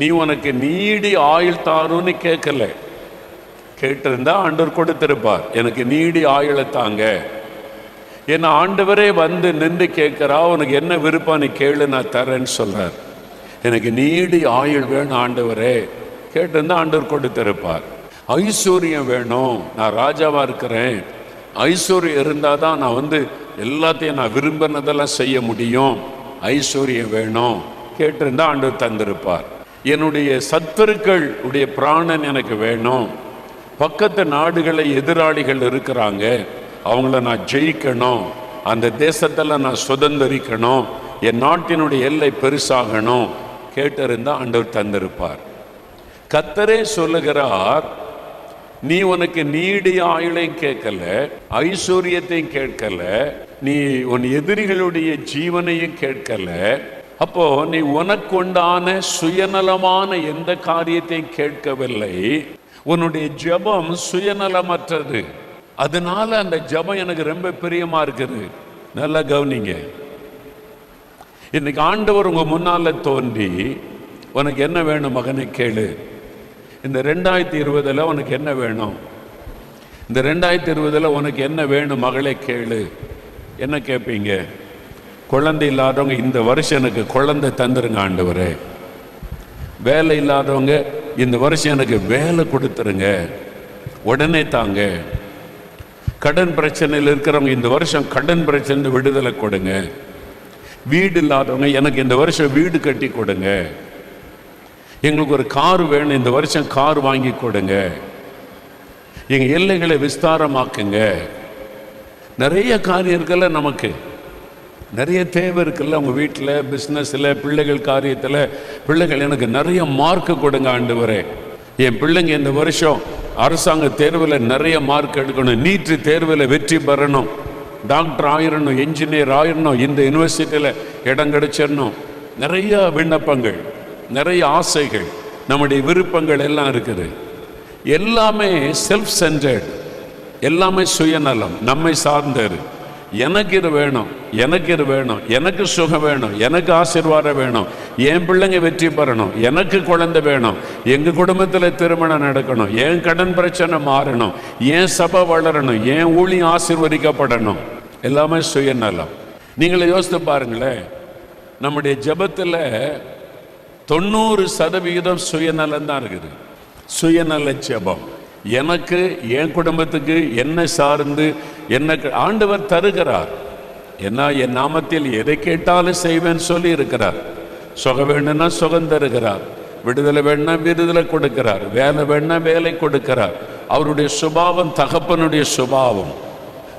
நீ உனக்கு நீடி ஆயுள் தாருன்னு கேட்கல. கேட்டிருந்தா ஆண்டவர் கொடுத்திருப்பார், எனக்கு நீடி ஆயுளை தாங்க. ஏன்னா ஆண்டவரே வந்து நின்று கேட்கிறா, உனக்கு என்ன விருப்பம் நீ கேளு, நான் தரேன்னு சொல்றார். எனக்கு நீடி ஆயுள் வேணும் ஆண்டவரே, கேட்டிருந்தா ஆண்டவர் கொடுத்திருப்பார். ஐஸ்வர்யம் வேணும், நான் ராஜாவா இருக்கிறேன், ஐஸ்வர்யம் இருந்தால் தான் நான் வந்து எல்லாத்தையும் நான் விரும்பினதெல்லாம் செய்ய முடியும், ஐஸ்வர்யம் வேணும், கேட்டிருந்தா ஆண்டவர் தந்திருப்பார். என்னுடைய சத்துருக்கள் உடைய பிராணன் எனக்கு வேணும், பக்கத்து நாடுகளை எதிராளிகள் இருக்கிறாங்க, அவங்கள நான் ஜெயிக்கணும், அந்த தேசத்தில் நான் சுதந்திரிக்கணும், என் நாட்டினுடைய எல்லை பெருசாகணும், கேட்டிருந்தா ஆண்டவர் தந்திருப்பார். கர்த்தரே சொல்லுகிறார், நீ உனக்கு நீடிய ஆயுளையும் கேட்கல, ஐஸ்வர்யத்தையும் கேட்கல, நீ உன் எதிரிகளுடைய ஜீவனையும் கேட்கல. அப்போ நீ உனக்கு உண்டான சுயநலமான எந்த காரியத்தையும் கேட்கவில்லை. உன்னுடைய ஜெபம் சுயநலமற்றது. அதனால அந்த ஜெபம் எனக்கு ரொம்ப பிரியமா இருக்குது. நல்லா கவனிங்க. இன்னைக்கு ஆண்டவர் உங்க முன்னால தோன்றி, உனக்கு என்ன வேணும் மகனை கேளு, இந்த 2020 உனக்கு என்ன வேணும், இந்த 2020 உனக்கு என்ன வேணும் மகளே கேளு. என்ன கேட்பீங்க? குழந்தை இல்லாதவங்க இந்த வருஷம் எனக்கு குழந்தை தந்துருங்க ஆண்டவரே. வேலை இல்லாதவங்க இந்த வருஷம் எனக்கு வேலை கொடுத்துருங்க, உடனே தாங்க. கடன் பிரச்சனையில் இருக்கிறவங்க இந்த வருஷம் கடன் பிரச்சனை விடுதலை கொடுங்க. வீடு இல்லாதவங்க எனக்கு இந்த வருஷம் வீடு கட்டி கொடுங்க. எங்களுக்கு ஒரு கார் வேணும், இந்த வருஷம் கார் வாங்கி கொடுங்க. எங்கள் எல்லைகளை விஸ்தாரமாக்குங்க. நிறைய காரியம் இருக்குல்ல, நமக்கு நிறைய தேவை இருக்குல்ல. உங்கள் வீட்டில், பிஸ்னஸில், பிள்ளைகள் காரியத்தில், பிள்ளைகள் எனக்கு நிறைய மார்க்கு கொடுங்க ஆண்டவரே. என் பிள்ளைங்க இந்த வருஷம் அரசாங்க தேர்வில் நிறைய மார்க் எடுக்கணும், நீட் தேர்வில் வெற்றி பெறணும், டாக்டர் ஆயிரணும், என்ஜினியர் ஆயிரணும், இந்த யூனிவர்சிட்டியில் இடம் கிடைச்சிடணும். நிறைய விண்ணப்பங்கள், நிறைய ஆசைகள், நம்முடைய விருப்பங்கள் எல்லாம் இருக்குது. எல்லாமே செல்ஃப் சென்டர்ட், எல்லாமே சுயநலம், நம்மை சார்ந்தது. எனக்கு இது வேணும், எனக்கு இது வேணும், எனக்கு சுகம் வேணும், எனக்கு ஆசீர்வாதம் வேணும், என் பிள்ளைங்க வெற்றி பெறணும், எனக்கு குழந்தை வேணும், எங்கள் குடும்பத்தில் திருமணம் நடக்கணும், என் கடன் பிரச்சனை மாறணும், என் சபை வளரணும், என் ஊழியம் ஆசீர்வதிக்கப்படணும். எல்லாமே சுயநலம். நீங்களே யோசித்து பாருங்களேன், நம்முடைய ஜெபத்தில் 90% சுயநலம் தான் இருக்குது. சுயநல ஜெபம். எனக்கு, என் குடும்பத்துக்கு, என்னை சார்ந்து எனக்கு ஆண்டவர் தருகிறார். ஏன்னா என் நாமத்தில் எதை கேட்டாலும் செய்வேன்னு சொல்லி இருக்கிறார். சுகம் வேணும்னா சுகம் தருகிறார், விடுதலை வேணும்னா விடுதலை கொடுக்கிறார், வேலை வேணும்னா வேலை கொடுக்கிறார். அவருடைய சுபாவம் தகப்பனுடைய சுபாவம்.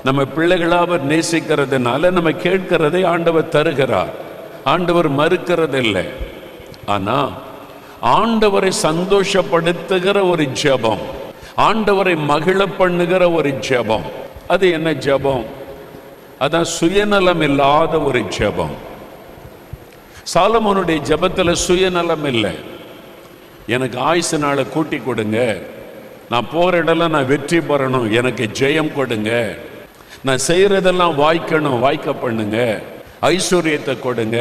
நம்ம பிள்ளைகளாக நேசிக்கிறதுனால நம்ம கேட்கிறதை ஆண்டவர் தருகிறார். ஆண்டவர் மறுக்கிறதில்லை. ஆனால் ஆண்டவரை சந்தோஷப்படுத்துகிற ஒரு ஜெபம், ஆண்டவரை மகிழ பண்ணுகிற ஒரு ஜெபம், அது என்ன ஜெபம்? அதான் சுயநலம் இல்லாத ஒரு ஜெபம். சாலமோனுடைய ஜெபத்தில் சுயநலம் இல்லை. எனக்கு ஆயுசு நாளை கூட்டி கொடுங்க, நான் போகிற இடம்லாம் நான் வெற்றி பெறணும், எனக்கு ஜெயம் கொடுங்க, நான் செய்கிறதெல்லாம் வாய்க்கணும், வாய்க்க பண்ணுங்க, ஐஸ்வர்யத்தை கொடுங்க.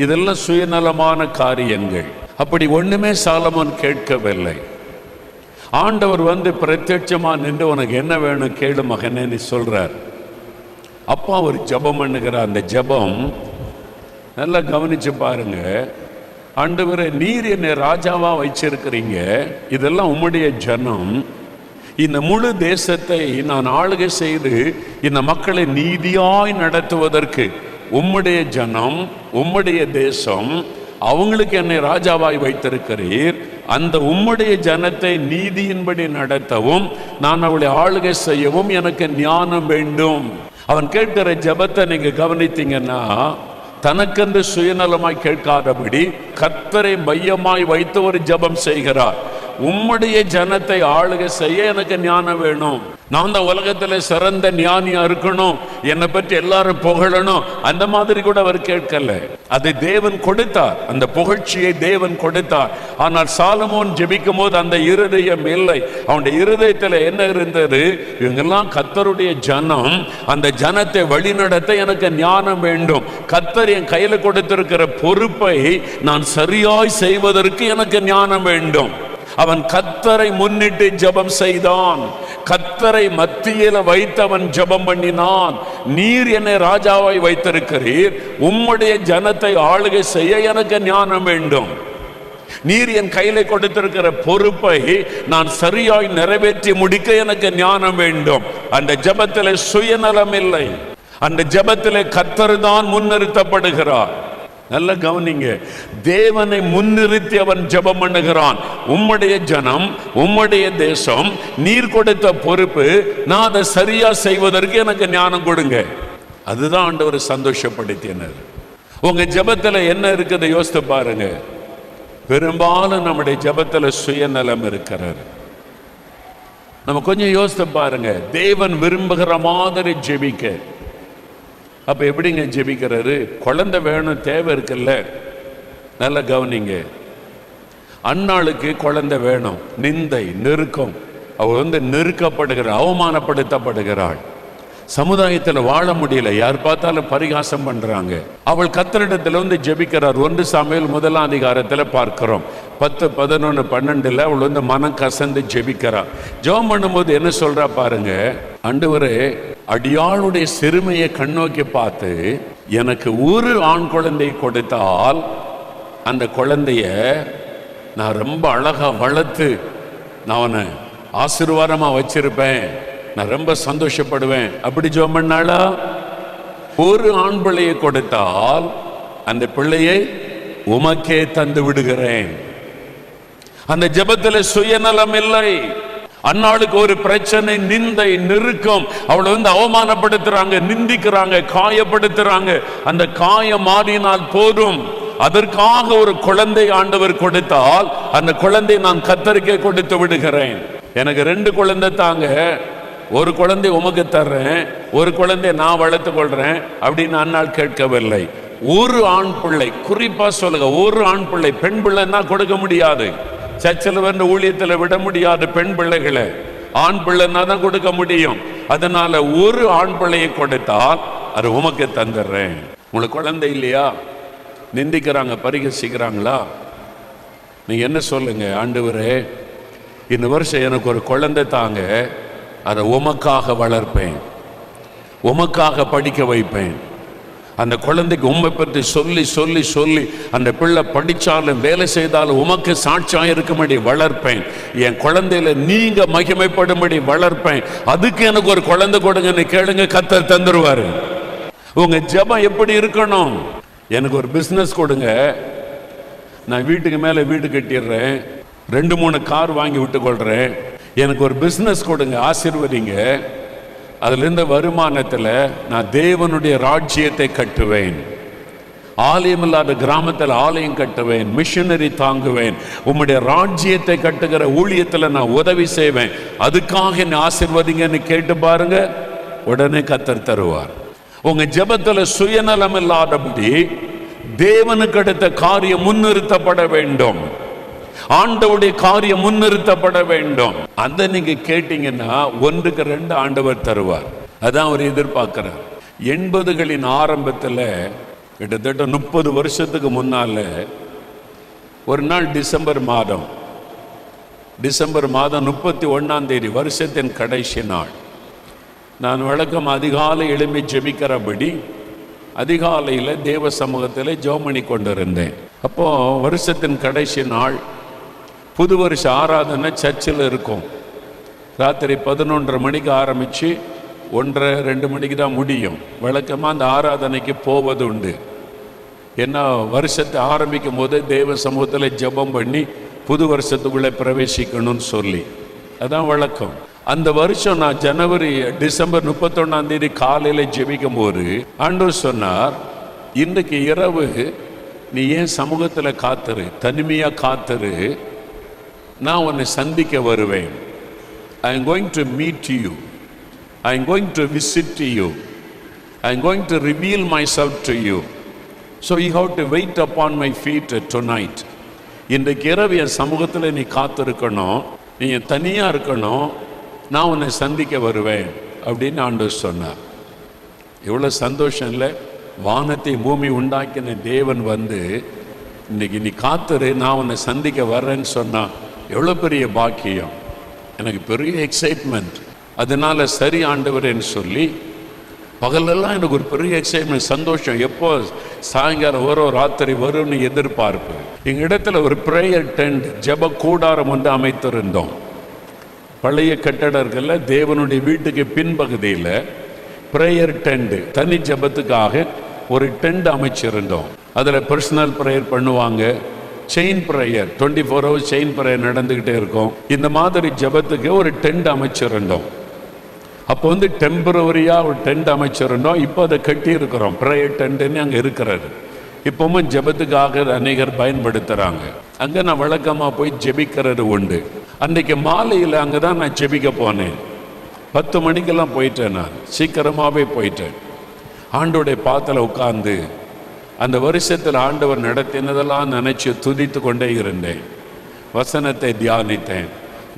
இதெல்லாம் சுயநலமான காரியங்கள். அப்படி ஒன்றுமே சாலமோன் கேட்கவில்லை. ஆண்டவர் வந்து பிரத்யட்சமாக நின்று உனக்கு என்ன வேணும் கேளு மகனே நீ சொல்றார். அப்பா ஒரு ஜெபம் பண்ணுகிறார். அந்த ஜெபம் நல்லா கவனிச்சு பாருங்க. ஆண்டவரே, நீர் என்னை ராஜாவா வச்சிருக்கிறீங்க, இதெல்லாம் உம்முடைய ஜனம், இந்த முழு தேசத்தை நான் ஆளுகை செய்து இந்த மக்களை நீதியாய் நடத்துவதற்கு உம்முடைய ஜனம், உம்முடைய தேசம், அவங்களுக்கு என்னை ராஜாவாய் வைத்திருக்கிறீர். அந்த உம்முடைய ஜனத்தை நீதியின்படி நடத்தவும் நான் அவளை ஆளுகை செய்யவும் எனக்கு ஞானம் வேண்டும். அவன் கேட்கிற ஜெபத்தை நீங்க கவனித்தீங்கன்னா, தனக்கென்று சுயநலமாய் கேட்காதபடி கர்த்தரை மையமாய் வைத்து ஒரு ஜெபம் செய்கிறார். உம்முடைய ஜனத்தை ஆளுகை செய்ய எனக்கு ஞானம் வேணும். நான் தான் உலகத்துல சிறந்த ஞானியா இருக்கணும், என்னை பற்றி எல்லாரும் புகழணும், அந்த மாதிரி கூட அவர் கேட்கல. அதை தேவன் கொடுத்தார், அந்த புகழ்ச்சியை தேவன் கொடுத்தார். ஆனால் சாலமோன் ஜெபிக்கும் போது அந்த இருதயம் இல்லை. அவனுடைய இருதயத்தில் என்ன இருந்தது? இவங்கெல்லாம் கர்த்தருடைய ஜனம், அந்த ஜனத்தை வழிநடத்த எனக்கு ஞானம் வேண்டும். கர்த்தர் என் கையில கொடுத்திருக்கிற பொறுப்பை நான் சரியாய் செய்வதற்கு எனக்கு ஞானம் வேண்டும். அவன் கர்த்தரை முன்னிட்டு ஜெபம் செய்தான். கர்த்தரை மத்தியில வைத்தவன் ஜெபம் பண்ணினான். நீர் என்னை ராஜாவாய் வைத்திருக்கிறீர், உம்முடைய ஜனத்தை ஆளுகை செய்ய எனக்கு ஞானம் வேண்டும். நீர் என் கையில கொடுத்திருக்கிற பொறுப்பை நான் சரியாய் நிறைவேற்றி முடிக்க எனக்கு ஞானம் வேண்டும். அந்த ஜெபத்திலே சுயநலம் இல்லை, அந்த ஜெபத்திலே கர்த்தர் தான் முன்னிறுத்தப்படுகிறார். நல்ல கவனிங்க, தேவனை முன்னிறுத்தி அவன் ஜெபம் பண்ணுகிறான். உம்முடைய ஜனம், உம்முடைய தேசம், நீர் கொடுத்த பொறுப்பு, நான் அதை சரியா செய்வதற்கு எனக்கு ஞானம் கொடுங்க. அதுதான் ஆண்டவர் சந்தோஷப்படுத்தினார். உங்க ஜெபத்துல என்ன இருக்குது யோசித்து பாருங்க. பெரும்பாலும் நம்முடைய ஜெபத்துல சுயநலம் இருக்கிறார். நம்ம கொஞ்சம் யோசித்து பாருங்க. தேவன் விரும்புகிற மாதிரி ஜெபிக்க, அப்ப எப்படிங்க ஜெபிக்கிறாரு? குழந்தை வேணும், தேவை இருக்குல்ல. நல்ல கவனிங்க, அன்னாளுக்கு குழந்தை வேணும், நிந்தை, நெருக்கம். அவள் நெருக்கப்படுகிறாள், அவமானப்படுத்தப்படுகிறாள். சமுதாயத்தில் வாழ முடியல, யார் பார்த்தாலும் பரிகாசம் பண்றாங்க. அவள் கர்த்தரிடத்தில் ஜெபிக்கிறார். 1 சாமுவேல் 1ஆம் அதிகாரத்தில் பார்க்கிறோம். 10, 11, 12 அவள் மனம் கசந்து ஜெபிக்கிறார். ஜெபம் பண்ணும்போது என்ன சொல்றா பாருங்க. ஆண்டவரே, அடியாளுடைய சிறுமையை கண்ணோக்கி பார்த்து எனக்கு ஒரு ஆண் குழந்தை கொடுத்தால் அந்த குழந்தைய நான் ரொம்ப அழகா வளர்த்து நான் அவனை ஆசீர்வாதமா வச்சிருப்பேன், நான் ரொம்ப சந்தோஷப்படுவேன். அப்படி ஜெபம் பண்ணாளா? ஒரு ஆண் பிள்ளையை கொடுத்தால் அந்த பிள்ளையை உமக்கே தந்து விடுகிறேன். அந்த ஜெபத்தில் சுயநலம் இல்லை. அன்னாளுக்கு ஒரு பிரச்சனை, நிந்தை, நெருக்கம். அவளை அவமானப்படுத்துறாங்க, நிந்திக்கிறாங்க, காயப்படுத்துறாங்க. அந்த காயம் மாறினால் போதும். அதற்காக ஒரு குழந்தை ஆண்டவர் கொடுத்தால் அந்த குழந்தை நான் கர்த்தருக்கே கொடுத்து விடுகிறேன். எனக்கு 2 குழந்தை தாங்க, ஒரு குழந்தை உமக்கு தர்றேன், ஒரு குழந்தை நான் வளர்த்து கொள்றேன் அப்படின்னு அன்னாள் கேட்கவில்லை. ஒரு ஆண் பிள்ளை, குறிப்பா சொல்லுங்க, ஒரு ஆண் பிள்ளை. பெண் பிள்ளைன்னா கொடுக்க முடியாது, சர்ச்சில் வந்து ஊழியத்தில் விட முடியாது பெண் பிள்ளைகளை. ஆண் பிள்ளைன்னா தான் கொடுக்க முடியும். அதனால ஒரு ஆண் பிள்ளையை கொடுத்தால் அது உமக்கு தந்துடுறேன். உங்களுக்கு குழந்தை இல்லையா? நிந்திக்கிறாங்க, பரிகசிக்கிறாங்களா? நீங்க என்ன சொல்லுங்க? ஆண்டவரே, இந்த வருஷம் எனக்கு ஒரு குழந்தை தாங்க, அதை உமக்காக வளர்ப்பேன், உமக்காக படிக்க வைப்பேன். அந்த குழந்தைக்கு உண்மை பற்றி சொல்லி சொல்லி சொல்லி அந்த பிள்ளை படித்தாலும் வேலை செய்தாலும் உமக்கு சாட்சியாக இருக்கும்படி வளர்ப்பேன். என் குழந்தையில நீங்க மகிமைப்படும்படி வளர்ப்பேன். அதுக்கு எனக்கு ஒரு குழந்தை கொடுங்கன்னு கேளுங்க, கர்த்தர் தந்துருவாரு. உங்க ஜெபம் எப்படி இருக்கணும்? எனக்கு ஒரு பிஸ்னஸ் கொடுங்க, நான் வீட்டுக்கு மேலே வீடு கட்டிடுறேன், 2-3 கார் வாங்கி விட்டுக்கொள்றேன். எனக்கு ஒரு பிஸ்னஸ் கொடுங்க, ஆசீர்வதிங்க. அதிலிருந்த வருமானத்தில் நான் தேவனுடைய ராஜ்யத்தை கட்டுவேன், ஆலயம் இல்லாத கிராமத்தில் ஆலயம் கட்டுவேன், மிஷனரி தாங்குவேன், உம்முடைய ராஜ்யத்தை கட்டுகிற ஊழியத்தில் நான் உதவி செய்வேன், அதுக்காக என்ன ஆசீர்வதிங்கன்னு கேட்டு பாருங்க, உடனே கர்த்தர் தருவார். உங்க ஜெபத்தில் சுயநலம் இல்லாதபடி தேவனுக்கு அடுத்த காரியம் முன்னிறுத்தப்பட வேண்டும், ஆண்டவருடைய காரியம் முன்னிறுத்தப்பட வேண்டும். அந்த நீங்க கேட்டீங்கன்னா 1க்கு 2 ஆண்டவர் தருவார். அதான் அவர் எதிர்பார்க்கிறார். 80களின் ஆரம்பத்தில் கிட்டத்தட்ட 30 வருஷத்துக்கு முன்னால ஒரு நாள் டிசம்பர் மாதம் 31ஆம் தேதி, வருஷத்தின் கடைசி நாள், நான் வழக்கம் அதிகாலை எழும்பி ஜெபிக்கிறபடி அதிகாலையில் தேவ சமூகத்தில் ஜெபம் பண்ணி கொண்டிருந்தேன். அப்போ வருஷத்தின் கடைசி நாள், புது வருஷ ஆராதனை சர்ச்சில் இருக்கும். ராத்திரி 11:30 மணிக்கு ஆரம்பித்து 1:30-2 மணிக்கு தான் முடியும். வழக்கமாக அந்த ஆராதனைக்கு போவது உண்டு. ஏன்னா வருஷத்தை ஆரம்பிக்கும் போது தேவ சமூகத்தில் ஜெபம் பண்ணி புது வருஷத்துக்குள்ளே பிரவேசிக்கணும்னு சொல்லி, அதான் வழக்கம். அந்த வருஷம் நான் டிசம்பர் 31ஆம் தேதி காலையில் ஜெபிக்கும் போது ஆண்டவர் சொன்னார், இன்றைக்கு இரவு நீ ஏன் சமூகத்தில் காத்துரு, தனிமையாக காத்துரு, நான் உன்னை சந்திக்க வருவேன். I am going to meet you. I am going to visit to you. I am going to reveal myself to you. So you have to wait upon my feet tonight. இன்றைக்கு இரவு என் சமூகத்தில் நீ காத்திருக்கணும், நீ தனியாக இருக்கணும், நான் உன்னை சந்திக்க வருவேன் அப்படின்னு ஆண்டவர் சொன்னார். எவ்வளோ சந்தோஷம் இல்லை? வானத்தை பூமி உண்டாக்கின தேவன் வந்து இன்னைக்கு நீ காத்துரு, நான் உன்னை சந்திக்க வர்றேன்னு சொன்னால் எவ்வளோ பெரிய பாக்கியம். எனக்கு பெரிய எக்ஸைட்மெண்ட். அதனால சரி ஆண்டவரேன்னு சொல்லி பகலெல்லாம் எனக்கு ஒரு பெரிய எக்ஸைட்மெண்ட், சந்தோஷம். எப்போ சாயங்காலம் வரும், ராத்திரி வரும்னு எதிர்பார்ப்பு. எங்கள் இடத்துல ஒரு ப்ரேயர் டென்ட், ஜெப கூடாரம் வந்து அமைத்திருந்தோம். பழைய கட்டடங்களில் தேவனுடைய வீட்டுக்கு பின்பகுதியில் ப்ரேயர் டென்ட், தனி ஜெபத்துக்காக ஒரு டென்ட் அமைச்சிருந்தோம். அதில் பர்சனல் ப்ரேயர் பண்ணுவாங்க, chain prayer 24 hours chain prayer நடந்துக்கிட்டே இருக்கும். இந்த மாதிரி ஜெபத்துக்கு ஒரு டென்ட் அமைச்சிருந்தோம். அப்போ வந்து டெம்பரவரியாக ஒரு டென்ட் அமைச்சிருந்தோம். இப்போ அதை கட்டி இருக்கிறோம், ப்ரேயர் டென்ட்டுன்னு அங்கே இருக்கிறது. இப்போவும் ஜெபத்துக்காக அநேகர் பயன்படுத்துகிறாங்க. அங்கே நான் வழக்கமாக போய் ஜெபிக்கிறது உண்டு. அன்றைக்கு மாலையில் அங்கே தான் நான் ஜெபிக்க போனேன். 10 மணிக்கெல்லாம் போயிட்டேன், நான் சீக்கிரமாகவே போயிட்டேன். ஆண்டோடைய பாத்தில் உட்கார்ந்து அந்த வருஷத்தில் ஆண்டவர் நடத்தினதெல்லாம் நினச்சி துதித்து கொண்டே இருந்தேன். வசனத்தை தியானித்தேன்.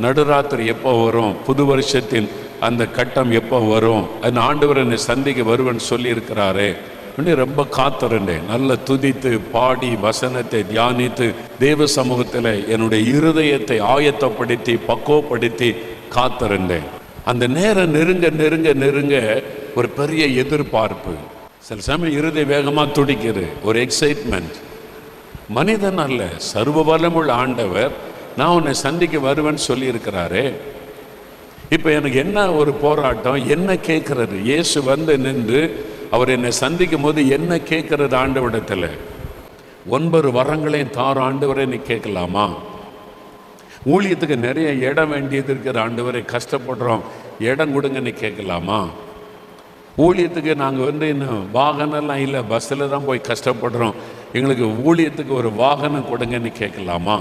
நடுராத்திரி எப்போ வரும், புது வருஷத்தின் அந்த கட்டம் எப்போ வரும், அந்த ஆண்டவர் என்னை சந்திக்க வருவன் சொல்லியிருக்கிறாரே அப்படின்னு ரொம்ப காத்திருந்தேன். நல்ல துதித்து பாடி வசனத்தை தியானித்து தேவ சமூகத்தில் என்னுடைய இருதயத்தை ஆயத்தப்படுத்தி பக்குவப்படுத்தி காத்திருந்தேன். அந்த நேரம் நெருங்க நெருங்க நெருங்க ஒரு பெரிய எதிர்பார்ப்பு. சில சமயம் இருதய வேகமாக துடிக்குது, ஒரு எக்ஸைட்மெண்ட். மனிதன் அல்ல, சர்வ வல்லமுள்ள ஆண்டவர் நான் உன்னை சந்திக்க வருவேன்னு சொல்லியிருக்கிறாரே. இப்போ எனக்கு என்ன ஒரு போராட்டம், என்ன கேட்கறது? இயேசு வந்து நின்று அவர் என்னை சந்திக்கும் போது என்ன கேட்கறது ஆண்டவரிடத்தில்? 9 வரங்களையும் தார ஆண்டவரை நீ கேட்கலாமா? ஊழியத்துக்கு நிறைய இடம் வேண்டியது இருக்கிற ஆண்டவரை, கஷ்டப்படுறோம், இடம் கொடுங்கன்னு கேட்கலாமா? ஊழியத்துக்கு நாங்கள் வந்து இன்னும் வாகனம்லாம் இல்லை, பஸ்ஸில் தான் போய் கஷ்டப்படுறோம், எங்களுக்கு ஊழியத்துக்கு ஒரு வாகனம் கொடுங்கன்னு கேட்கலாமா?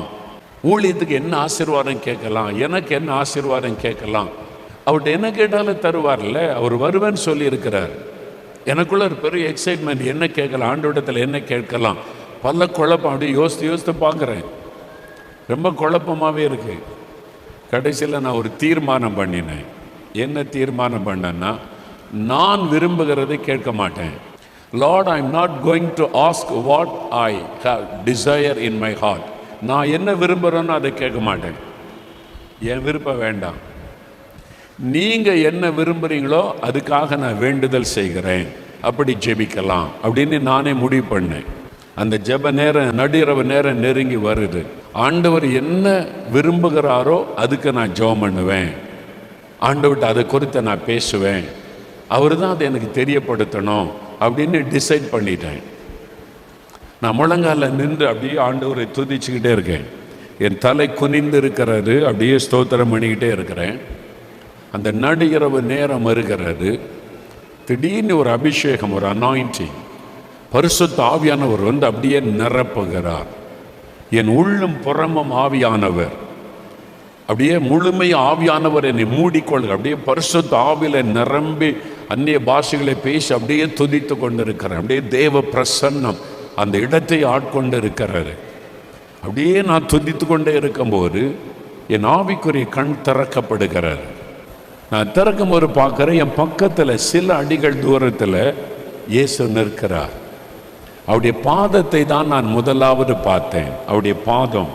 ஊழியத்துக்கு என்ன ஆசீர்வாதம் கேட்கலாம், எனக்கு என்ன ஆசீர்வாதம் கேட்கலாம்? அவர்கிட்ட என்ன கேட்டாலும் தருவார்ல, அவர் வருவேன்னு சொல்லியிருக்கிறார். எனக்குள்ள ஒரு பெரிய எக்ஸைட்மெண்ட், என்ன கேட்கலாம் ஆண்டவரிடத்தில், என்ன கேட்கலாம்? பல குழப்பம். அப்படியே யோசித்து பார்க்குறேன், ரொம்ப குழப்பமாகவே இருக்குது. கடைசியில் நான் ஒரு தீர்மானம் பண்ணினேன். என்ன தீர்மானம் பண்ணேன்னா, நான் விரும்புகிறதை கேட்க மாட்டேன். Lord, I am not going to ask what I have desire in my heart. நான் என்ன விரும்புகிறேன்னு அதை கேட்க மாட்டேன். என் விருப்பம் வேண்டாம், நீங்கள் என்ன விரும்புகிறீங்களோ அதுக்காக நான் வேண்டுதல் செய்கிறேன், அப்படி ஜெபிக்கலாம் அப்படின்னு நானே முடிவு பண்ணேன். அந்த ஜெப நேரம், நடுஇரவு நேரம் நெருங்கி வருது. ஆண்டவர் என்ன விரும்புகிறாரோ அதுக்கு நான் ஜெபம் பண்ணுவேன். ஆண்டவர்கிட்ட அதை குறித்து நான் பேசுவேன். அவர் தான் அதை எனக்கு தெரியப்படுத்தணும் அப்படின்னு டிசைட் பண்ணிட்டேன். நான் முழங்கால நின்று அப்படியே ஆண்டவரை துதிச்சுக்கிட்டே இருக்கேன். என் தலை குனிந்து இருக்கிறது, அப்படியே ஸ்தோத்திரம் பண்ணிக்கிட்டே இருக்கிறேன். அந்த நடு இரவு நேரம் வருகிறது. திடீர்னு ஒரு அபிஷேகம், ஒரு அனாயிண்டிங், பரிசுத்த ஆவியானவர் வந்து அப்படியே நிரப்புகிறார். என் உள்ளும் புறமும் ஆவியானவர், அப்படியே முழுமை ஆவியானவர் என்னை மூடிக்கொள்கிறார். அப்படியே பரிசுத்த ஆவியில நிரம்பி அந்நிய பாஷைகளை பேசி அப்படியே துதித்து கொண்டு இருக்கிறேன். அப்படியே தேவ பிரசன்னம் அந்த இடத்தை ஆட்கொண்டு இருக்கிறாரு. அப்படியே நான் துதித்து கொண்டே இருக்கும்போது என் ஆவிக்குரிய கண் திறக்கப்படுகிறார். நான் திறக்கும் போது பார்க்குறேன், என் பக்கத்தில் சில அடிகள் தூரத்தில் இயேசு நிற்கிறார். அவருடைய பாதத்தை தான் நான் முதலாவது பார்த்தேன். அவருடைய பாதம்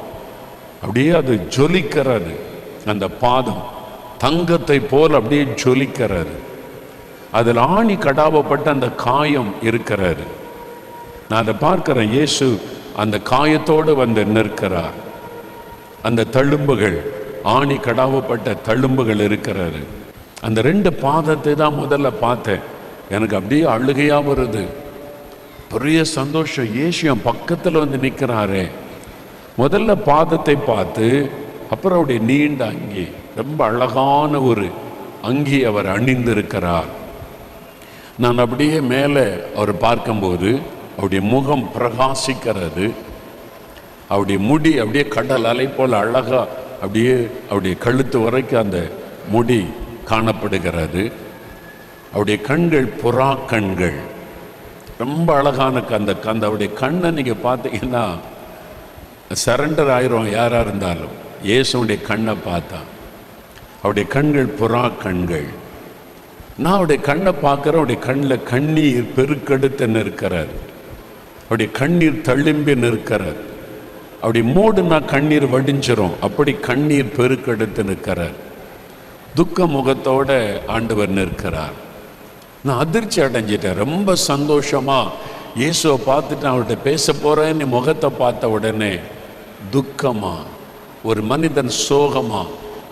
அப்படியே அது ஜொலிக்கிறது. அந்த பாதம் தங்கத்தை போல் அப்படியே ஜொலிக்கிறது. அதில் ஆணி கடாவப்பட்ட அந்த காயம் இருக்கிறாரு. நான் அதை பார்க்கிறேன். இயேசு அந்த காயத்தோடு வந்து நிற்கிறார். அந்த தழும்புகள், ஆணி கடாவப்பட்ட தழும்புகள் இருக்கிறாரு. அந்த 2 பாதத்தை தான் முதல்ல பார்த்தேன். எனக்கு அப்படியே அழுகையாக வருது. பெரிய சந்தோஷம். இயேசு என் பக்கத்தில் வந்து நிற்கிறாரே. முதல்ல பாதத்தை பார்த்து, அப்புறம் அவருடைய நீண்ட அங்கி, ரொம்ப அழகான ஒரு அங்கி அவர் அணிந்திருக்கிறார். நான் அப்படியே மேலே அவர் பார்க்கும்போது அவருடைய முகம் பிரகாசிக்கிறது. அவருடைய முடி அப்படியே கடல் அலை போல் அழகா அப்படியே அவருடைய கழுத்து வரைக்கும் அந்த முடி காணப்படுகிறது. அவருடைய கண்கள் புறா கண்கள், ரொம்ப அழகான அந்த அவருடைய கண்ணை நீங்கள் பார்த்தீங்கன்னா சரண்டர் ஆயிரும் யாராக இருந்தாலும். இயேசுடைய கண்ணை பார்த்தா அவருடைய கண்கள் புறா கண்கள். நான் அவருடைய கண்ணை பார்க்குறேன், அவருடைய கண்ணில் கண்ணீர் பெருக்கெடுத்து நிற்கிறார், அவருடைய கண்ணீர் தழும்பி நிற்கிறார். அப்படி மூடுனா கண்ணீர் வடிஞ்சிரும், அப்படி கண்ணீர் பெருக்கெடுத்து நிற்கிறார். துக்க முகத்தோட ஆண்டவர் நிற்கிறார். நான் அதிர்ச்சி அடைஞ்சிட்டேன், ரொம்ப சந்தோஷமா இயேசுவை பார்த்துட்டு அவர்கிட்ட பேச போறேன்னு முகத்தை பார்த்த உடனே துக்கமா, ஒரு மனிதன் சோகமா,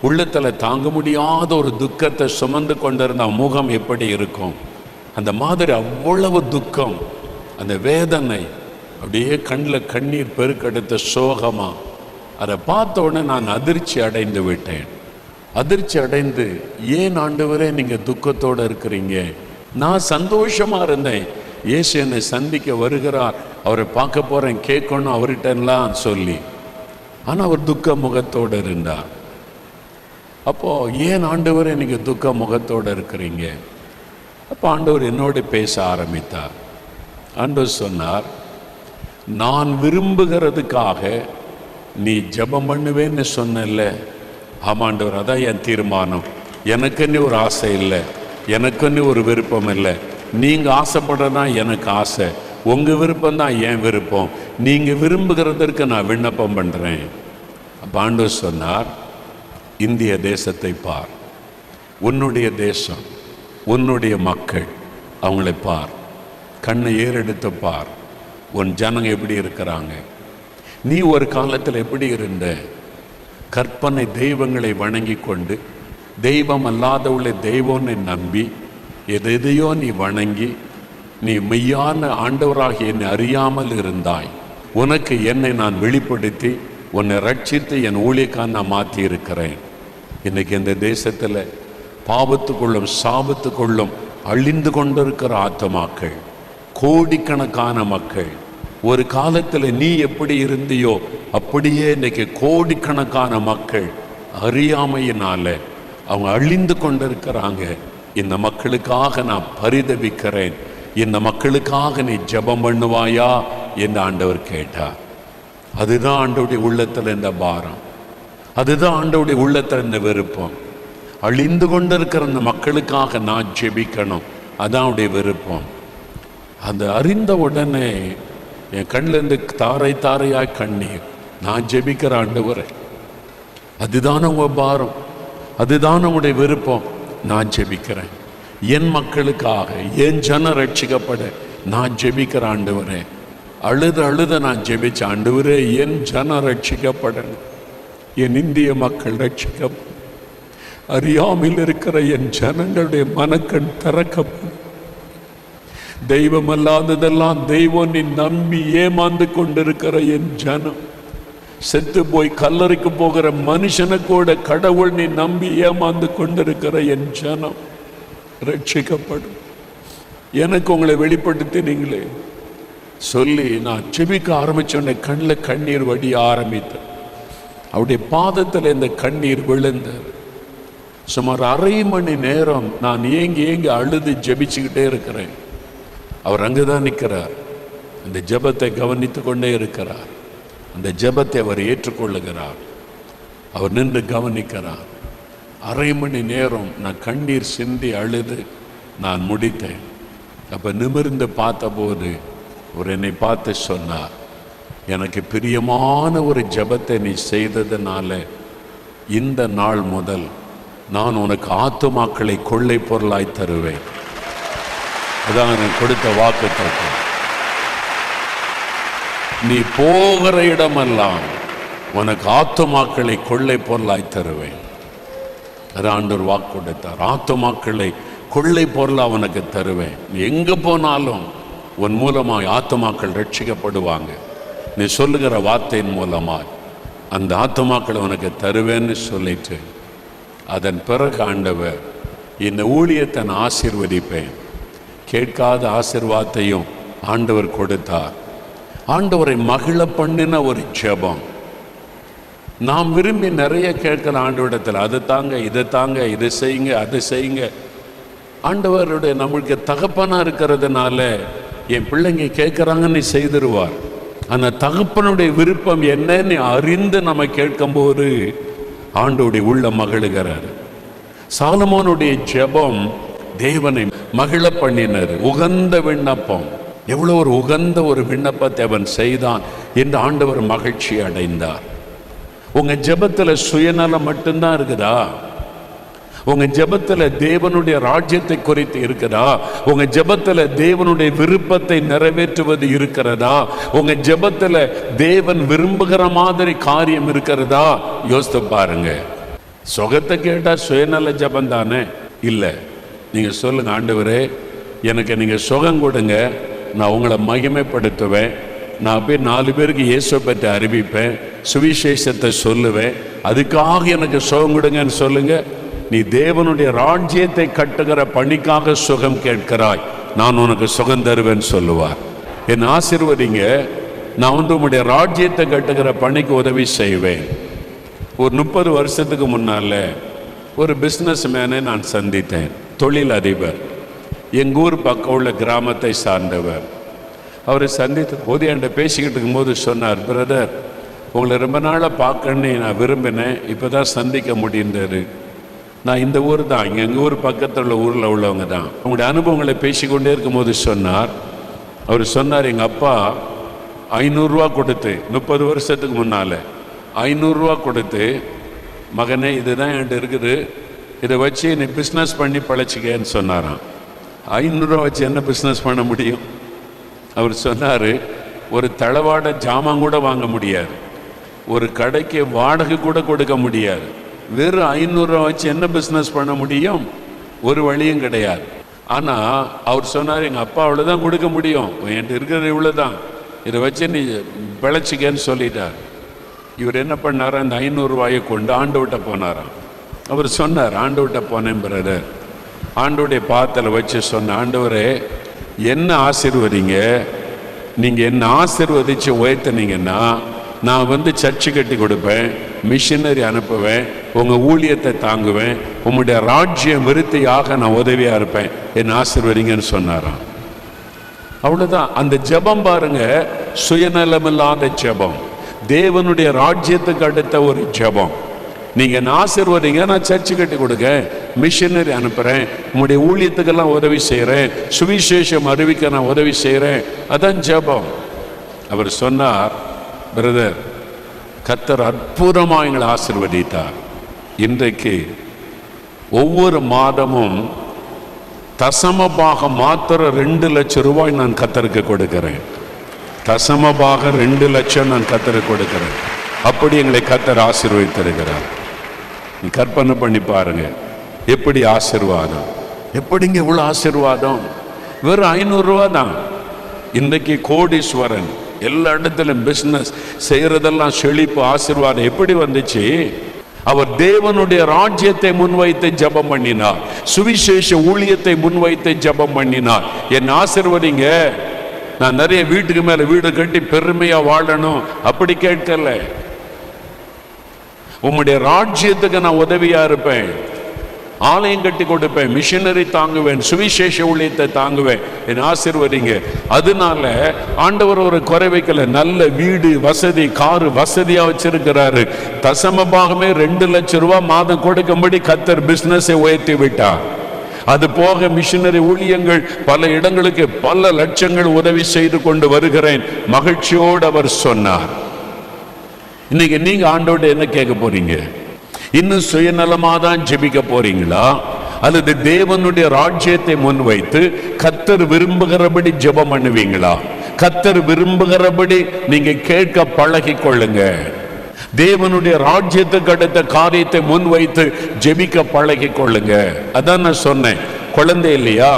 உள்ளத்தில் தாங்க முடியாத ஒரு துக்கத்தை சுமந்து கொண்டிருந்த முகம் எப்படி இருக்கும், அந்த மாதிரி அவ்வளவு துக்கம், அந்த வேதனை, அப்படியே கண்ணில் கண்ணீர் பெருக்கெடுத்த சோகமா. அதை பார்த்த உடனே நான் அதிர்ச்சி அடைந்து விட்டேன். அதிர்ச்சி அடைந்து, ஏன் ஆண்டவரே நீங்கள் துக்கத்தோடு இருக்கிறீங்க? நான் சந்தோஷமாக இருந்தேன், இயேசு என்னை சந்திக்க வருகிறார், அவரை பார்க்க போகிறேன், கேட்கணும் அவர்கிட்டலாம் சொல்லி. ஆனால் அவர் துக்க முகத்தோடு இருந்தார். அப்போது ஏன் ஆண்டவரே நீங்கள் துக்க முகத்தோடு இருக்கிறீங்க? அப்போ ஆண்டவர் என்னோடு பேச ஆரம்பித்தார். ஆண்டவர் சொன்னார், நான் விரும்புகிறதுக்காக நீ ஜெபம் பண்ணுவேன்னு சொன்னல. ஆமாண்டவர், அதான் என் தீர்மானம். எனக்குன்னு ஒரு ஆசை இல்லை, எனக்குன்னு ஒரு விருப்பம் இல்லை. நீங்கள் ஆசைப்படுறதான் எனக்கு ஆசை, உங்கள் விருப்பம் தான் என் விருப்பம். நீங்கள் விரும்புகிறதற்கு நான் விண்ணப்பம் பண்ணுறேன். அப்போ ஆண்டவர் சொன்னார், இந்திய தேசத்தை பார், உன்னுடைய தேசம், உன்னுடைய மக்கள், அவங்களை பார், கண்ணை ஏறெடுத்து பார், உன் ஜனங்க எப்படி இருக்கிறாங்க. நீ ஒரு காலத்தில் எப்படி இருந்த? கற்பனை தெய்வங்களை வணங்கி கொண்டு, தெய்வம் அல்லாதவளை தெய்வம்னு நம்பி எதையோ நீ வணங்கி, நீ மெய்யான ஆண்டவராகி என்னை அறியாமல் இருந்தாய். உனக்கு என்னை நான் வெளிப்படுத்தி உன்னை ரட்சித்து என் ஊழியக்காக நான் மாற்றி இருக்கிறேன். இன்னைக்கு இந்த தேசத்தில் பாவத்துக்குள்ளும் சாபத்துக்குள்ளும் அழிந்து கொண்டிருக்கிற ஆத்துமாக்கள், கோடிக்கணக்கான மக்கள். ஒரு காலத்தில் நீ எப்படி இருந்தியோ அப்படியே இன்னைக்கு கோடிக்கணக்கான மக்கள் அறியாமையினால அவங்க அழிந்து கொண்டிருக்கிறாங்க. இந்த மக்களுக்காக நான் பரிதவிக்கிறேன், இந்த மக்களுக்காக நீ ஜெபம் பண்ணுவாயா என்று ஆண்டவர் கேட்டார். அதுதான் ஆண்டவருடைய உள்ளத்தில் இந்த பாரம், அதுதான் ஆண்டவருடைய உள்ளத்தில் இந்த விருப்பம். அழிந்து கொண்டிருக்கிற அந்த மக்களுக்காக நான் ஜெபிக்கணும், அதான் அவருடைய விருப்பம். அந்த அறிந்த உடனே என் கண்ணிலேருந்து தாரை தாரையாய் கண்ணீர். நான் ஜெபிக்கிற ஆண்டவரே, அதுதான் உங்க பாரம், அதுதான் உங்களுடைய விருப்பம். நான் ஜெபிக்கிறேன் என் மக்களுக்காக, என் ஜன ரட்சிக்கப்பட நான் ஜெபிக்கிற ஆண்டவரே. அழுத நான் ஜெபிச்ச ஆண்டவரே, என் ஜன ரட்சிக்கப்படணும், என் இந்திய மக்கள் ரட்சிக்கப்படும், அறியாமல் இருக்கிற என் ஜனங்களுடைய மனக்கண் திறக்கப்படும். தெய்வம் அல்லாததெல்லாம் தெய்வம் நீ நம்பி ஏமாந்து கொண்டிருக்கிற என் ஜனம், செத்து போய் கல்லறைக்கு போகிற மனுஷனை கூட கடவுள் நீ நம்பி ஏமாந்து கொண்டிருக்கிற என் ஜனம் ரட்சிக்கப்படும். எனக்கு உங்களை வெளிப்படுத்தினீங்களே சொல்லி நான் ஜெபிக்க ஆரம்பிச்சோன்னே கண்ணில் கண்ணீர் வடிய ஆரம்பித்தேன். அவருடைய பாதத்தில் இந்த கண்ணீர் விழுந்தார். சுமார் அரை மணி நேரம் நான் ஏங்கி அழுது ஜெபிச்சுக்கிட்டே இருக்கிறேன். அவர் அங்குதான் நிற்கிறார், அந்த ஜெபத்தை கவனித்து கொண்டே இருக்கிறார். அந்த ஜெபத்தை அவர் ஏற்றுக்கொள்ளுகிறார். அவர் நின்று கவனிக்கிறார். அரை மணி நேரம் நான் கண்ணீர் சிந்தி அழுது நான் முடித்தேன். அப்போ நிமிர்ந்து பார்த்தபோது அவர் என்னை பார்த்து சொன்னார், எனக்கு பிரியமான ஒரு ஜெபத்தை நீ செய்ததுனால இந்த நாள் முதல் நான் உனக்கு ஆத்துமாக்களை கொள்ளை பொருளாய் தருவேன். அதான் எனக்கு கொடுத்த வாக்குத்தத்தம். நீ போகிற இடமெல்லாம் உனக்கு ஆத்துமாக்களை கொள்ளை பொருளாய் தருவேன். அதான் ஆண்டவர் வாக்கு கொடுத்தார். ஆத்துமாக்களை கொள்ளை பொருளா உனக்கு தருவேன். நீ எங்க போனாலும் உன் மூலமாய் ஆத்துமாக்கள் ரட்சிக்கப்படுவாங்க. நீ சொல்லுகிற வார்த்தையின் மூலமாய் அந்த ஆத்துமாக்களை உனக்கு தருவேன்னு சொல்லிட்டு அதன் பிறகு ஆண்டவர் இந்த ஊழியத்தை நான் ஆசீர்வதிப்பேன். கேட்காத ஆசீர்வாதத்தையும் ஆண்டவர் கொடுத்தார். ஆண்டவரை மகிழ பண்ணின ஒரு ஜெபம். நாம் விரும்பி நிறைய கேட்கலாம் ஆண்டவரிடத்தில், அது தாங்க, இதை தாங்க, இதை செய்யுங்க, அதை செய்யுங்க. ஆண்டவருடைய நம்மளுக்கு தகப்பனா இருக்கிறதுனால என் பிள்ளைங்க கேட்குறாங்கன்னு செய்திருவார். ஆனால் தகப்பனுடைய விருப்பம் என்னன்னு அறிந்து நம்ம கேட்கும்போது ஆண்டோடைய உள்ள மகிழுகிறார். சாலமோனுடைய ஜெபம் தேவனை மகிழ பண்ணினர். உகந்த விண்ணப்பம், எவ்வளோ ஒரு உகந்த ஒரு விண்ணப்பத்தை அவன் செய்தான் என்று ஆண்டவர் மகிழ்ச்சி அடைந்தார். உங்க ஜெபத்தில் சுயநலம் மட்டும்தான் இருக்குதா? உங்க ஜெபத்தில் தேவனுடைய ராஜ்யத்தை குறித்து இருக்கிறதா? உங்க ஜெபத்தில் தேவனுடைய விருப்பத்தை நிறைவேற்றுவது இருக்கிறதா? உங்க ஜெபத்தில் தேவன் விரும்புகிற மாதிரி காரியம் இருக்கிறதா? யோசித்து பாருங்க. சுகத்தை கேட்டா சுயநல ஜெபம் தானே? இல்லை. நீங்க சொல்லுங்க, ஆண்டவரே எனக்கு நீங்க சுகம் கொடுங்க, நான் உங்களை மகிமைப்படுத்துவேன், நான் போய் 4 பேருக்கு இயேசுவை பற்றி அறிவிப்பேன், சுவிசேஷத்தை சொல்லுவேன், அதுக்காக எனக்கு சுகம் கொடுங்கன்னு சொல்லுங்க. நீ தேவனுடைய ராஜ்யத்தை கட்டுகிற பணிக்காக சுகம் கேட்கிறாய், நான் உனக்கு சுகம் தருவேன் சொல்லுவார். என் ஆசீர்வதிங்க, நான் உங்களுடைய ராஜ்யத்தை கட்டுகிற பணிக்கு உதவி செய்வேன். ஒரு 30 வருஷத்துக்கு முன்னால ஒரு பிஸ்னஸ் மேனை நான் சந்தித்தேன். தொழில் அதிபர், எங்கள் ஊர் பக்கம் உள்ள கிராமத்தை சார்ந்தவர். அவரை சந்தித்த போது என்கிட்ட பேசிக்கிட்டு இருக்கும்போது சொன்னார், பிரதர் உங்களை ரொம்ப நாளாக பார்க்கணுன்னு நான் விரும்பினேன், இப்போ தான் சந்திக்க முடிந்தது. நான் இந்த ஊர் தான், இங்கே எங்கள் ஊர் பக்கத்தில் உள்ள ஊரில் உள்ளவங்க தான். உங்களுடைய அனுபவங்களை பேசிக்கொண்டே இருக்கும்போது சொன்னார், அவர் சொன்னார், எங்கள் அப்பா 500 ரூபா கொடுத்து 30 வருஷத்துக்கு முன்னால் 500 ரூபா கொடுத்து, மகனே இதுதான் என்கிட்ட இருக்குது, இதை வச்சு நீ பிஸ்னஸ் பண்ணி பழச்சிக்கன்னு சொன்னாராம். 500 ரூபா வச்சு என்ன பிஸ்னஸ் பண்ண முடியும்? அவர் சொன்னார், ஒரு தளவாட ஜாமான் கூட வாங்க முடியாது, ஒரு கடைக்கு வாடகை கூட கொடுக்க முடியாது, வெறும் 500 ரூபா வச்சு என்ன பிஸ்னஸ் பண்ண முடியும்? ஒரு வழியும் கிடையாது. ஆனால் அவர் சொன்னார், எங்கள் அப்பா அவ்வளோதான் கொடுக்க முடியும், என்கிட்ட இருக்கிறது இவ்வளோதான், இதை வச்சு நீ பிழைச்சிக்கன்னு சொல்லிட்டார். இவர் என்ன பண்ணாரா, அந்த 500 ரூபாயை கொண்டு ஆண்டவர்கிட்ட போனாராம். அவர் சொன்னார், ஆண்டவர்கிட்ட போனேன் பிரதர், ஆண்டவருடைய பாத்தில் வச்சு சொன்ன, ஆண்டவரே என்ன ஆசீர்வதிங்க, நீங்கள் என்ன ஆசீர்வதிச்சு உயர்த்தினீங்கன்னா நான் சர்ச்சு கட்டி கொடுப்பேன், மிஷினரி அனுப்புவேன், உங்கள் ஊழியத்தை தாங்குவேன், உங்களுடைய ராஜ்யம் விருத்தியாக நான் உதவியாக இருப்பேன், என்ன ஆசீர்வதிங்கன்னு சொன்னாராம். அவ்வளோதான். அந்த ஜெபம் பாருங்க, சுயநலமில்லாத ஜெபம், தேவனுடைய ராஜ்யத்துக்கு அடுத்த ஒரு ஜெபம். நீங்க என்ன ஆசீர்வதிங்க, நான் சர்ச்சு கட்டி கொடுக்க, மிஷினரி அனுப்புறேன், உங்களுடைய ஊழியத்துக்கெல்லாம் உதவி செய்கிறேன், சுவிசேஷம் அறிவிக்க நான் உதவி செய்கிறேன், அதான் ஜெபம். அவர் சொன்னார், பிரதர் கர்த்தர் அற்புதமாக எங்களை ஆசீர்வதித்தார். இன்றைக்கு ஒவ்வொரு மாதமும் தசமபாக மாத்திர 2 லட்சம் ரூபாய் நான் கர்த்தருக்கு கொடுக்கிறேன். தசமபாக 2 லட்சம் நான் கர்த்தருக்கு கொடுக்கிறேன். அப்படி எங்களை கர்த்தர் ஆசீர்வதித்திருக்கிறார். நீ கற்பனை பண்ணி பாருங்க, எப்படி ஆசீர்வாதம், எப்படிங்க இவ்வளோ ஆசீர்வாதம். வெறும் 500 ரூபா தான். இன்றைக்கு கோடீஸ்வரன், எல்லா இடத்துலையும் பிஸ்னஸ் செய்கிறதெல்லாம் செழிப்பு, ஆசீர்வாதம் எப்படி வந்துச்சு? அவர் தேவனுடைய ராஜ்யத்தை முன்வைத்து ஜெபம் பண்ணினார், சுவிசேஷ ஊழியத்தை முன்வைத்து ஜெபம் பண்ணினார். என் ஆசீர்வதிங்க, நான் நிறைய வீட்டுக்கு மேல வீடு கட்டி பெருமையா வாழணும் அப்படி கேட்கல, உம்முடைய ராஜ்யத்துக்கு நான் உதவியா இருப்பேன், ஆலயம் கட்டி கொடுப்பேன், மிஷினரி தாங்குவேன், சுவிசேஷ ஊழியத்தை தாங்குவேன், என் ஆசீர்வதிங்க. அதனால ஆண்டவர் ஒரு குறை வைக்கல, நல்ல வீடு வசதி, காரு வசதியா வச்சிருக்கிறாரு. தசம பாகமே 2 லட்சம் ரூபாய் மாதம் கொடுக்கும்படி கர்த்தர் பிசினஸை உயர்த்தி விட்டார். அது போக மிஷினரி ஊழியங்கள் பல இடங்களுக்கு பல லட்சங்கள் உதவி செய்து கொண்டு வருகிறேன், மகிழ்ச்சியோடு அவர் சொன்னார். இன்னைக்கு நீங்க ஆண்டோட என்ன கேட்க போறீங்க? இன்னும் சுயநலமா தான் ஜெபிக்க போறீங்களா, அல்லது தேவனுடைய ராஜ்யத்தை முன்வைத்து கர்த்தர் விரும்புகிறபடி ஜெபம் பண்ணுவீங்களா? கர்த்தர் விரும்புகிறபடி நீங்க கேட்க பழகி கொள்ளுங்க. தேவனுடைய ராஜ்யத்துக்கு அடுத்த காரியத்தை முன்வைத்து ஜெபிக்க பழகி கொள்ளுங்க. அதான் நான் சொன்னேன், குழந்தை இல்லையா,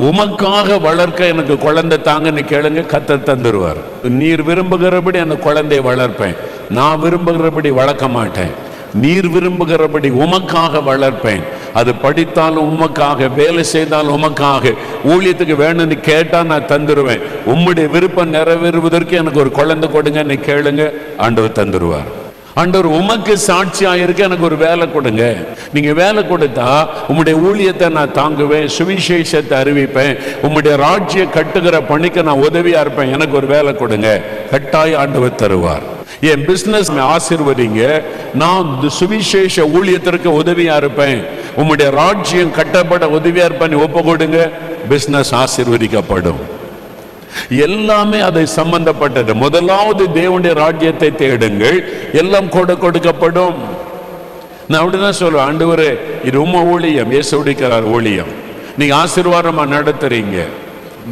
உமக்காக வளர்க்க எனக்கு குழந்தை தாங்கன்னு கேளுங்க, கர்த்தர் தந்துருவார். நீர் விரும்புகிறபடி அந்த குழந்தையை வளர்ப்பேன், நான் விரும்புகிறபடி வளர்க்க மாட்டேன். நீர் விரும்புகிறபடி உமக்காக வளர்ப்பேன். அது படித்தாலும் உமக்காக, வேலை செய்தாலும் உமக்காக, ஊழியத்துக்கு வேணும்னு கேட்டா நான் தந்துருவேன். உம்முடைய விருப்பம் நிறைவேறுவதற்கு எனக்கு ஒரு குழந்தை கொடுங்கன்னு கேளுங்க, ஆண்டவர் தந்துருவார். ஆண்டவர் உமக்கு சாட்சியா இருக்க எனக்கு ஒரு வேலை கொடுங்க. நீங்க வேலை கொடுத்தா உம்முடைய ஊழியத்தை நான் தாங்குவேன், சுவிசேஷத்தை அறிவிப்பேன், உம்முடைய ராஜ்ய கட்டுகிற பணிக்கு நான் உதவியா இருப்பேன், எனக்கு ஒரு வேலை கொடுங்க. கட்டாய ஆண்டவர் தருவார். என் பிசினஸ் ஆசீர்வதிங்க, நான் சுவிசேஷ ஊழியத்திற்கு உதவியா இருப்பேன், உம்முடைய ராஜ்யம் கட்டப்பட உதவியா இருப்பேன், ஒப்பு கொடுங்க, பிசினஸ் ஆசீர்வதிக்கப்படும். எல்லாமே அதை சம்பந்தப்பட்டது. முதலாவது தேவனுடைய ராஜ்யத்தை தேடுங்கள், எல்லாம் கொடுக்கப்படும். நான் அப்படிதான் சொல்லுவேன், ஆண்டவரே இது உம்ம ஊழியம், இயேசுவுடைய ஊழியம், நீங்க ஆசீர்வாதமா நடத்துறீங்க,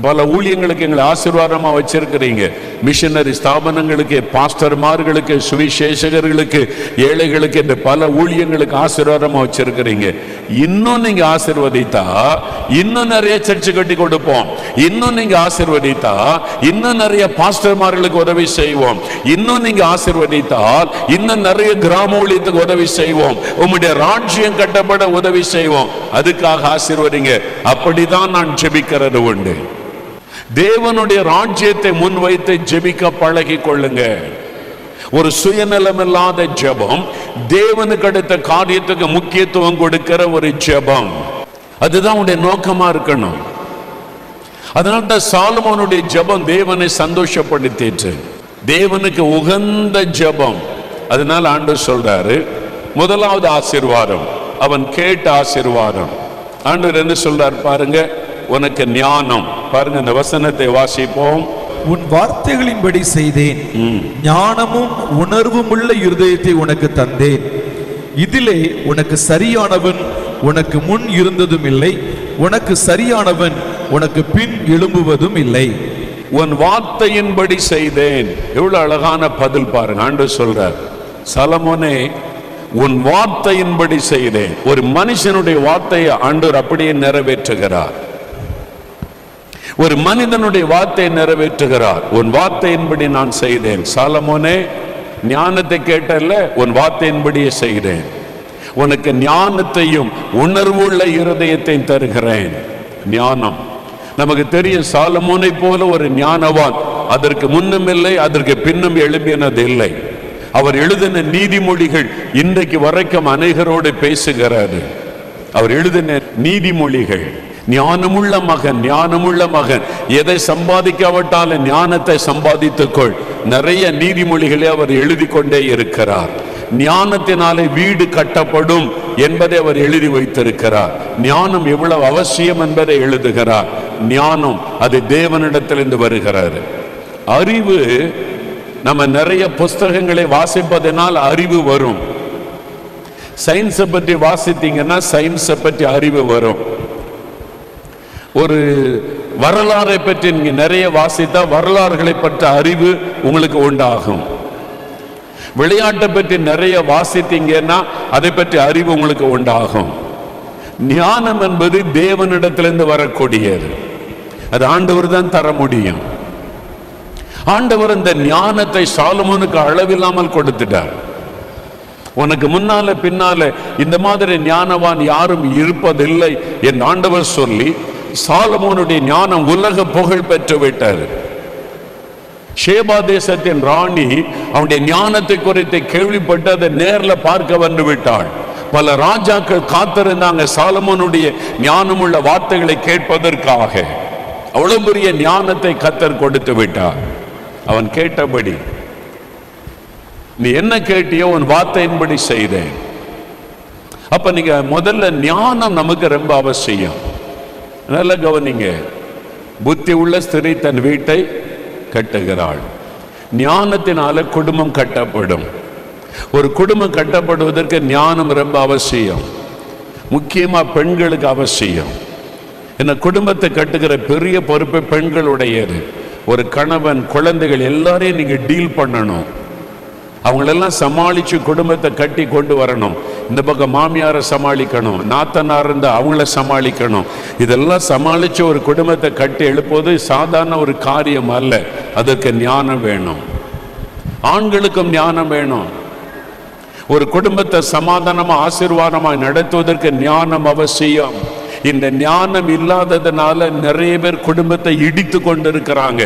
பல ஊழியங்களுக்கு எங்களை ஆசீர்வாதமா வச்சிருக்கிறீங்க, மிஷனரி ஸ்தாபனங்களுக்கு, பாஸ்டர்மார்களுக்கு, சுவிசேஷகர்களுக்கு, ஏழைகளுக்கு, இந்த பல ஊழியங்களுக்கு ஆசீர்வாதமா வச்சிருக்கிறீங்க. இன்னும் நீங்க ஆசீர்வதித்தா இன்னும் நிறைய சர்ச்சு கட்டி கொடுப்போம், இன்னும் நீங்க ஆசீர்வதித்தா இன்னும் நிறைய பாஸ்டர்மார்களுக்கு உதவி செய்வோம், இன்னும் நீங்க ஆசீர்வதித்தால் இன்னும் நிறைய கிராம ஊழியத்துக்கு உதவி செய்வோம், உம்முடைய ராஜ்யம் கட்டப்பட உதவி செய்வோம். அதுக்காக ஆசீர்வதிங்க. அப்படிதான் நான் ஜெபிக்கிறது உண்டு. தேவனுடைய ராஜ்யத்தை முன்வைத்து ஜெபிக்க பழகி கொள்ளுங்க. ஒரு சுயநலமில்லாத ஜெபம், தேவனுக்கு அடுத்த காரியத்துக்கு முக்கியத்துவம் கொடுக்கிற ஒரு ஜெபம், அதுதான் உடைய நோக்கமா இருக்கணும். அதனால்தான் சாலமோனுடைய ஜெபம் தேவனை சந்தோஷப்படுத்திற்று, தேவனுக்கு உகந்த ஜெபம். அதனால ஆண்டவர் சொல்றாரு, முதலாவது ஆசீர்வாதம் அவன் கேட்ட ஆசீர்வாதம். ஆண்டவர் என்ன சொல்றார் பாருங்க, உனக்கு ஞானம். பாருங்க இந்த வசனத்தை வாசிப்போம். உன் வார்த்தைகளின்படி செய்தேன், ஞானமும் உணர்வும் உள்ள இருதயத்தை உனக்கு தந்தேன். இதிலே உனக்கு சரியானவன் உனக்கு முன் இருந்ததும் இல்லை, உனக்கு சரியானவன் உனக்கு பின் எழும்புவதும் இல்லை. உன் வார்த்தையின்படி செய்தேன். எவ்வளவு அழகான பதில் பாருங்க. ஆண்டவர் சொல்றார், சாலமோனே உன் வார்த்தையின்படி செய்தேன். ஒரு மனுஷனுடைய வார்த்தையை ஆண்டவர் அப்படியே நிறைவேற்றுகிறார், ஒரு மனிதனுடைய வார்த்தையை நிறைவேற்றுகிறார். உன் வார்த்தையின்படி நான் செய்தேன். சாலமோனே ஞானத்தை கேட்டல்ல, உன் வார்த்தையின்படியே செய்தேன். உனக்கு ஞானத்தையும் உணர்வுள்ள இருதயத்தையும் தருகிறேன். ஞானம் நமக்கு தெரியும், சாலமோனை போல ஒரு ஞானவான் அதற்கு முன்னும் இல்லை, அதற்கு பின்னும் எழுப்பினது இல்லை. அவர் எழுதின நீதிமொழிகள் இன்றைக்கு வரைக்கும் அநேகரோடு பேசுகிறாரு. அவர் எழுதின நீதிமொழிகள், ஞானமுள்ள மகன், ஞானமுள்ள மகன், எதை சம்பாதிக்காவிட்டாலும் ஞானத்தை சம்பாதித்துக்கொள். நிறைய நீதிமொழிகளை அவர் எழுதி கொண்டே இருக்கிறார். ஞானத்தினாலே வீடு கட்டப்படும் என்பதை அவர் எழுதி வைத்திருக்கிறார். ஞானம் எவ்வளவு அவசியம் என்பதை எழுதுகிறார். ஞானம் அது தேவனிடத்திலிருந்து வருகிறார். அறிவு, நம்ம நிறைய புஸ்தகங்களை வாசிப்பதனால் அறிவு வரும். சயின்ஸை பற்றி வாசித்தீங்கன்னா சயின்ஸை பற்றி அறிவு வரும். ஒரு வரலாறை பற்றி நீங்க நிறைய வாசித்தா வரலாறுகளை பற்ற அறிவு உங்களுக்கு உண்டாகும். விளையாட்டை பற்றி நிறைய வாசித்தீங்கன்னா அதை பற்றி அறிவு உங்களுக்கு உண்டாகும். ஞானம் என்பது தேவனிடத்திலிருந்து வரக்கூடியது, அது ஆண்டவர் தான் தர முடியும். ஆண்டவர் இந்த ஞானத்தை சாலமோனுக்கு அளவில்லாமல் கொடுத்துட்டார். உனக்கு முன்னால பின்னால இந்த மாதிரி ஞானவான் யாரும் இருப்பதில்லை என்று ஆண்டவர் சொல்லி சாலமோனுடைய ஞானம் உலக புகழ் பெற்று விட்டார். ஷேபா தேசத்தின் ராணி அவனுடைய ஞானத்தை குறித்து கேள்விப்பட்டு அதை நேரில் பார்க்க வந்து விட்டாள். பல ராஜாக்கள் காத்திருந்தாங்க சாலமோனுடைய ஞானமுள்ள வார்த்தைகளை கேட்பதற்காக. அவ்வளவு பெரிய ஞானத்தை கர்த்தர் கொடுத்து விட்டார். அவன் கேட்டபடி, நீ என்ன கேட்டியோ உன் வார்த்தையின்படி செய்தேன். அப்ப நீங்க முதல்ல ஞானம் நமக்கு ரொம்ப அவசியம். நல்ல கவனிங்க, புத்தி உள்ள ஸ்திரீ தன் வீட்டை கட்டுகிறாள். ஞானத்தினால குடும்பம் கட்டப்படும். ஒரு குடும்பம் கட்டப்படுவதற்கு ஞானம் ரொம்ப அவசியம். முக்கியமா பெண்களுக்கு அவசியம். என்ன, குடும்பத்தை கட்டுகிற பெரிய பொறுப்பு பெண்களுடையது. ஒரு கணவன், குழந்தைகள் எல்லாரையும் நீங்க டீல் பண்ணணும். அவங்களெல்லாம் சமாளிச்சு குடும்பத்தை கட்டி கொண்டு வரணும். இந்த பக்கம் மாமியாரை சமாளிக்கணும், நாத்தனார் இருந்தா அவங்கள சமாளிக்கணும். இதெல்லாம் சமாளிச்சு ஒரு குடும்பத்தை கட்டி எழுப்புவது சாதாரண ஒரு காரியம் அல்ல. அதற்கு ஞானம் வேணும். ஆண்களுக்கும் ஞானம் வேணும். ஒரு குடும்பத்தை சமாதானமா ஆசீர்வாதமாய் நடத்துவதற்கு ஞானம் அவசியம். இந்த ஞானம் இல்லாததுனால நிறைய பேர் குடும்பத்தை இடித்து கொண்டு இருக்கிறாங்க.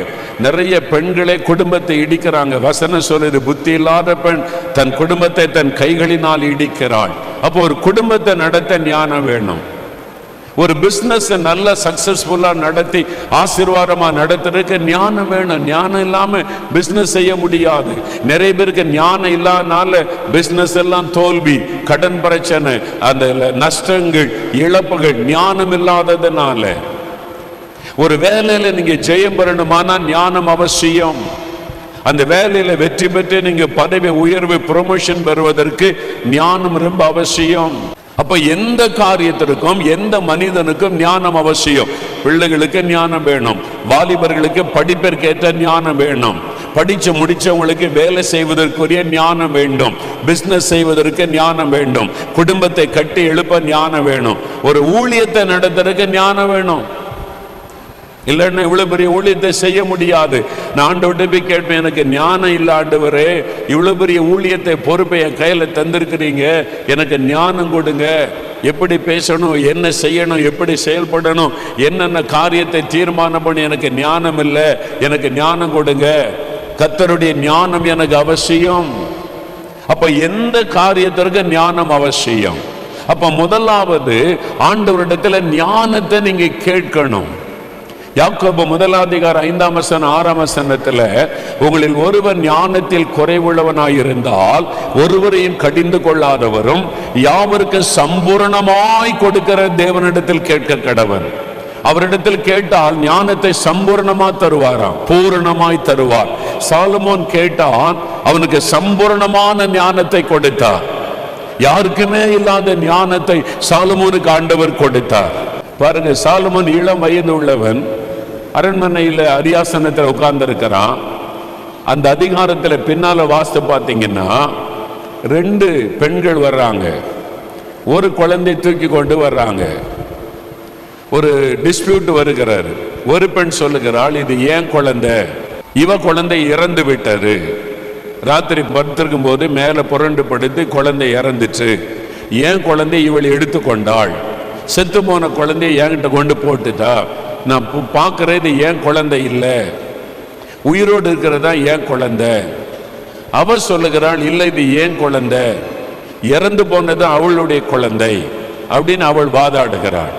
நிறைய பெண்களே குடும்பத்தை இடிக்கிறாங்க. வசனம் சொல்லுது, புத்தி இல்லாத பெண் தன் குடும்பத்தை தன் கைகளினால் இடிக்கிறாள். அப்போ ஒரு குடும்பத்தை நடத்த ஞானம் வேணும். ஒரு பிசினஸ் நல்ல சக்சஸ்ஃபுல்லா நடத்தி ஆசீர்வாதமா நடத்துறதுக்கு ஞானம் வேணும். ஞானம் இல்லாம பிசினஸ் செய்ய முடியாது. நிறைய பேருக்கு ஞானம் இல்லாதனால பிசினஸ் எல்லாம் தோல்வி, கடன் பிரச்சனை, அந்த நஷ்டங்கள், இழப்புகள் ஞானம் இல்லாததுனால. ஒரு வேலையில நீங்க ஜெயம் பெறணுமானா ஞானம் அவசியம். அந்த வேலையில வெற்றி பெற்று நீங்க பதவி உயர்வு ப்ரொமோஷன் பெறுவதற்கு ஞானம் ரொம்ப அவசியம். அப்ப எந்த காரியத்திற்கும் எந்த மனிதனுக்கும் ஞானம் அவசியம். பிள்ளைகளுக்கு ஞானம் வேணும், வாலிபர்களுக்கு படிப்பிற்கேற்ற ஞானம் வேணும், படிச்சு முடிச்சவங்களுக்கு வேலை செய்வதற்குரிய ஞானம் வேண்டும், பிசினஸ் செய்வதற்கு ஞானம் வேண்டும், குடும்பத்தை கட்டி எழுப்ப ஞானம் வேணும், ஒரு ஊழியத்தை நடத்துறதுக்கு ஞானம் வேணும். இல்லைன்னா இவ்வளவு பெரிய ஊழியத்தை செய்ய முடியாது. நான் ஆண்டவர்கிட்ட போய் கேட்பேன், எனக்கு ஞானம் இல்லை ஆண்டவரே, இவ்வளவு பெரிய ஊழியத்தை பொறுப்பை என் கையில தந்திருக்கிறீங்க, எனக்கு ஞானம் கொடுங்க, எப்படி பேசணும், என்ன செய்யணும், எப்படி செயல்படணும், என்னென்ன காரியத்தை தீர்மானம் பண்ணி எனக்கு ஞானம் இல்லை, எனக்கு ஞானம் கொடுங்க. கர்த்தருடைய ஞானம் எனக்கு அவசியம். அப்ப எந்த காரியத்திற்கு ஞானம் அவசியம். அப்ப முதலாவது ஆண்டவரிடத்துல ஞானத்தை நீங்க கேட்கணும். யாக்கோபு 1:5-6 உங்களில் ஒருவர் ஞானத்தில் குறைவுள்ளவனாயிருந்தால் ஒருவரையும் கடிந்து கொள்ளாதவரும் யாவருக்கு சம்பூர்ணமாய் கொடுக்கிற தேவனிடத்தில் கேட்க கடவன். அவரிடத்தில் கேட்டால் ஞானத்தை சம்பூர்ணமா தருவாராம், பூரணமாய் தருவார். சாலமோன் கேட்டான், அவனுக்கு சம்பூர்ணமான ஞானத்தை கொடுத்தார். யாருக்குமே இல்லாத ஞானத்தை சாலமோனுக்கு ஆண்டவர் கொடுத்தார். பாருங்க, சாலமோன் இளம் வயது உள்ளவன், அரண்மனையில் அரியாசனத்தில் உட்கார்ந்து இருக்கிறான். அந்த அதிகாரத்தில் பின்னால வாஸ்து பார்த்தீங்கன்னா 2 பெண்கள் வர்றாங்க, ஒரு குழந்தை தூக்கி கொண்டு வர்றாங்க. ஒரு டிஸ்பியூட் வருகிறார். ஒரு பெண் சொல்லுகிறாள், இது ஏன் குழந்தை, இவ குழந்தை இறந்து விட்டது, ராத்திரி படுத்திருக்கும் போது மேலே புரண்டு படுத்து குழந்தை இறந்துச்சு, ஏன் குழந்தை இவள் எடுத்துக்கொண்டாள், செத்து போன குழந்தைய என்கிட்ட கொண்டு போட்டுட்டா, நான் பார்க்கறது ஏன் குழந்தை இல்லை, உயிரோடு இருக்கிறதா ஏன் குழந்தை. அவள் சொல்லுகிறாள், இல்லை இது ஏன் குழந்தை, இறந்து போனது அவளுடைய குழந்தை அப்படின்னு அவள் வாதாடுகிறாள்.